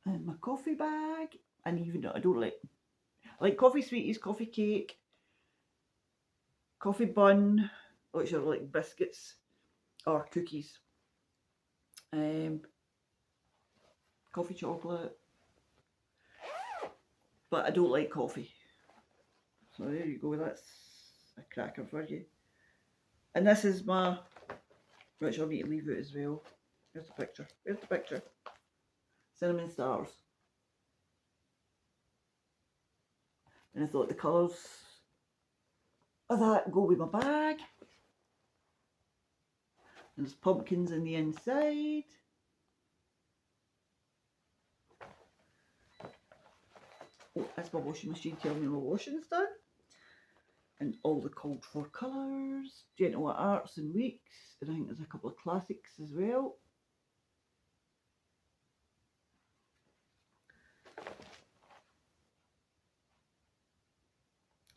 And my coffee bag. And even though I don't like coffee sweeties, coffee cake, coffee bun, which are like biscuits or cookies. Coffee chocolate. But I don't like coffee. So there you go, that's a cracker for you. And this is my, which I'll need to leave it as well. Here's the picture. Here's the picture. Cinnamon stars. And I thought the colours of that go with my bag. And there's pumpkins in the inside. Oh, that's my washing machine telling me my washing's done. And all the called for colours. Gentle Arts and Weeks. And I think there's a couple of classics as well.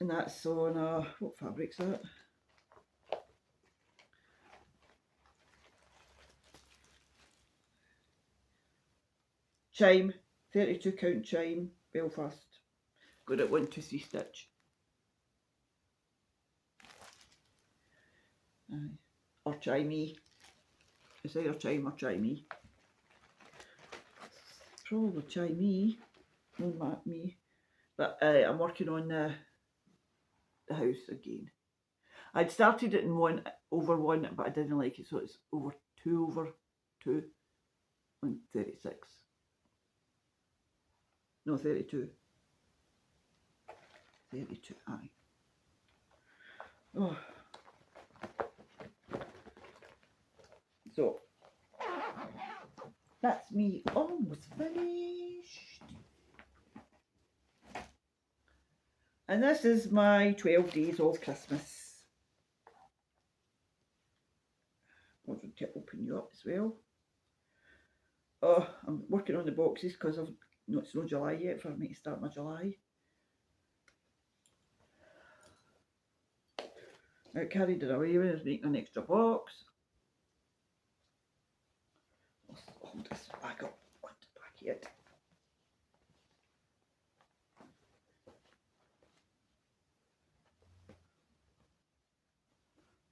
And that's on what fabric's that? Chime, 32 count chime, Belfast. Got it 1, 2, 3 stitch. Or chimey. It's either chime or chimey. Probably chimey, not me. But I'm working on the house again. I'd started it in 1 over 1, but I didn't like it, so it's over 2 over 2 on 36. No, 32. 32, aye. Oh. So, that's me almost finished. And this is my 12 days of Christmas. I wanted to open you up as well. Oh, I'm working on the boxes because it's no July yet for me to start my July. I carried it away when I was making an extra box. I'll hold this back up onto the back yet.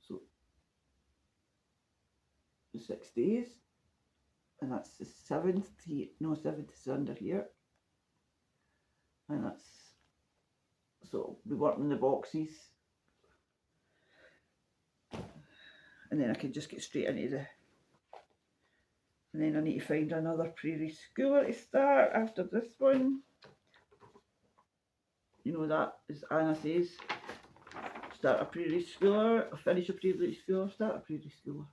So the 6 days, and that's the 7th here. No, 7th is under here, and that's so we work on the boxes, and then I can just get straight into the. And then I need to find another Prairie Schooler to start after this one. You know that, as Anna says, start a Prairie Schooler, finish a Prairie Schooler, start a Prairie Schooler.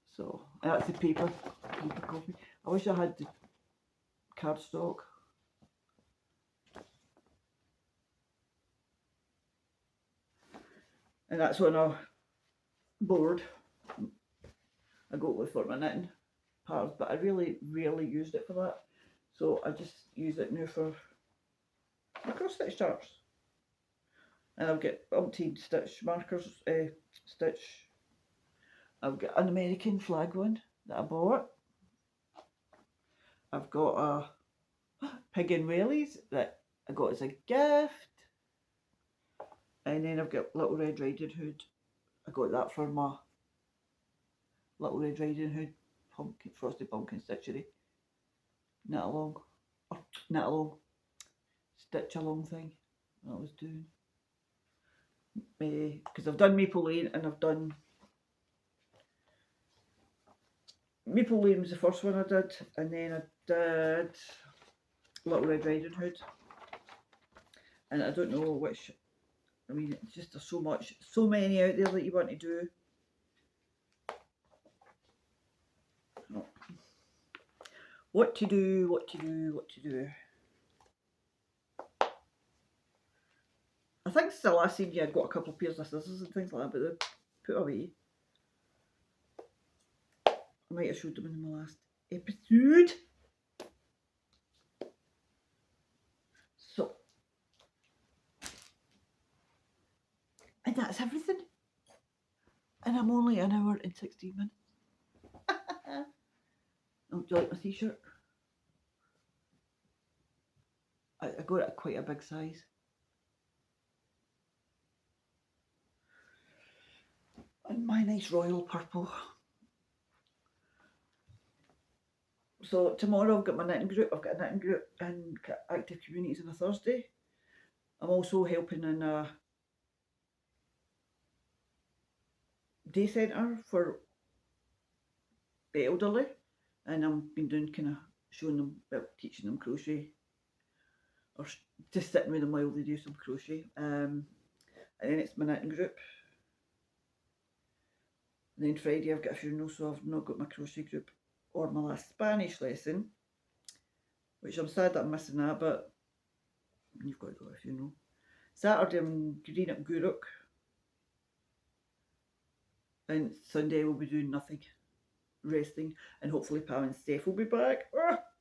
So that's the paper copy. I wish I had the cardstock. And that's on a board I got with for my knitting parts, but I really rarely used it for that. So I just use it now for my cross stitch charts. And I've got umpteen stitch markers, stitch. I've got an American flag one that I bought. I've got a Pig and Whaley's that I got as a gift. And then I've got Little Red Riding Hood. I got that for my Little Red Riding Hood pumpkin, frosted pumpkin stitchery. Knit along, or knit along, stitch along thing that I was doing. Because I've done Maple Lane and I've done Maple Lane was the first one I did, and then I did Little Red Riding Hood, and I don't know which. I mean, it's just there's so many out there that you want to do. Oh. What to do. I think since the last seen you, I'd got a couple of pairs of scissors and things like that, but they're put away. I might have showed them in my last episode. So, and that's everything. And I'm only an hour and 16 minutes. Oh, do you like my t-shirt? I got it at quite a big size. And my nice royal purple. So tomorrow I've got my knitting group. I've got a knitting group in Active Communities on a Thursday. I'm also helping in a day centre for the elderly, and I've been doing kind of showing them, well, teaching them crochet, or just sitting with them while they do some crochet. And then it's my knitting group. And then Friday I've got a funeral, so I've not got my crochet group or my last Spanish lesson, which I'm sad that I'm missing that, but you've got to go to a funeral. Saturday I'm green at Guruk, and Sunday we'll be doing nothing, resting, and hopefully Pam and Steph will be back.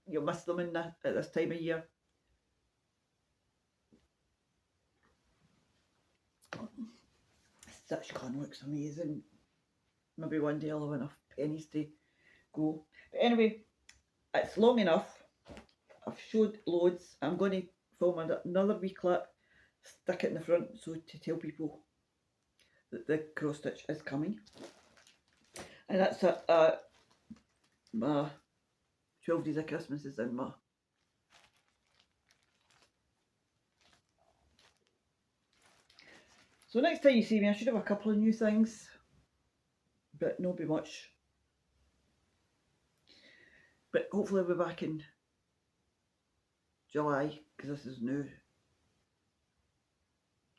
You'll miss them at this time of year. Stitch Con looks amazing. Maybe one day I'll have enough pennies to go. But anyway, it's long enough. I've showed loads. I'm going to film another wee clip, stick it in the front so to tell people that the cross stitch is coming. And that's my 12 Days of Christmas is in my So next time you see me, I should have a couple of new things, but not be much. But hopefully I'll be back in July, because this is now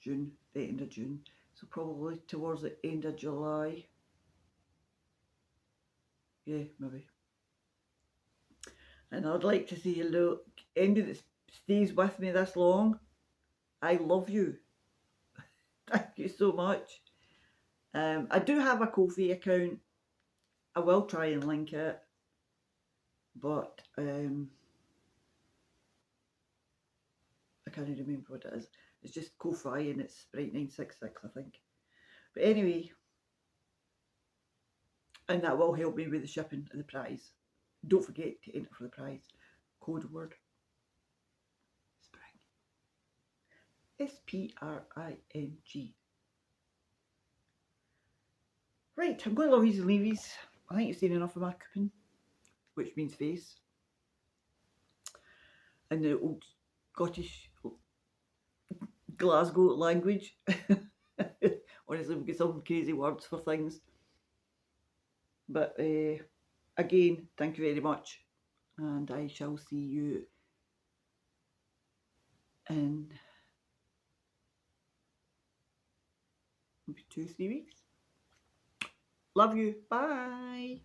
June, the end of June. So probably towards the end of July. Yeah, maybe. And I'd like to say hello. Anybody that stays with me this long, I love you. Thank you so much. I do have a Ko-fi account. I will try and link it, but I can't remember what it is. It's just Ko-fi and it's Sprite 966, I think. But anyway, and that will help me with the shipping of the prize. Don't forget to enter for the prize. Code word Spring. SPRING. Right, I'm going to lovies and leavies. I think you've seen enough of my coupon, which means face. In the old Scottish Glasgow language. Honestly, we've got some crazy words for things. But again, thank you very much. And I shall see you in maybe 2-3 weeks. Love you. Bye.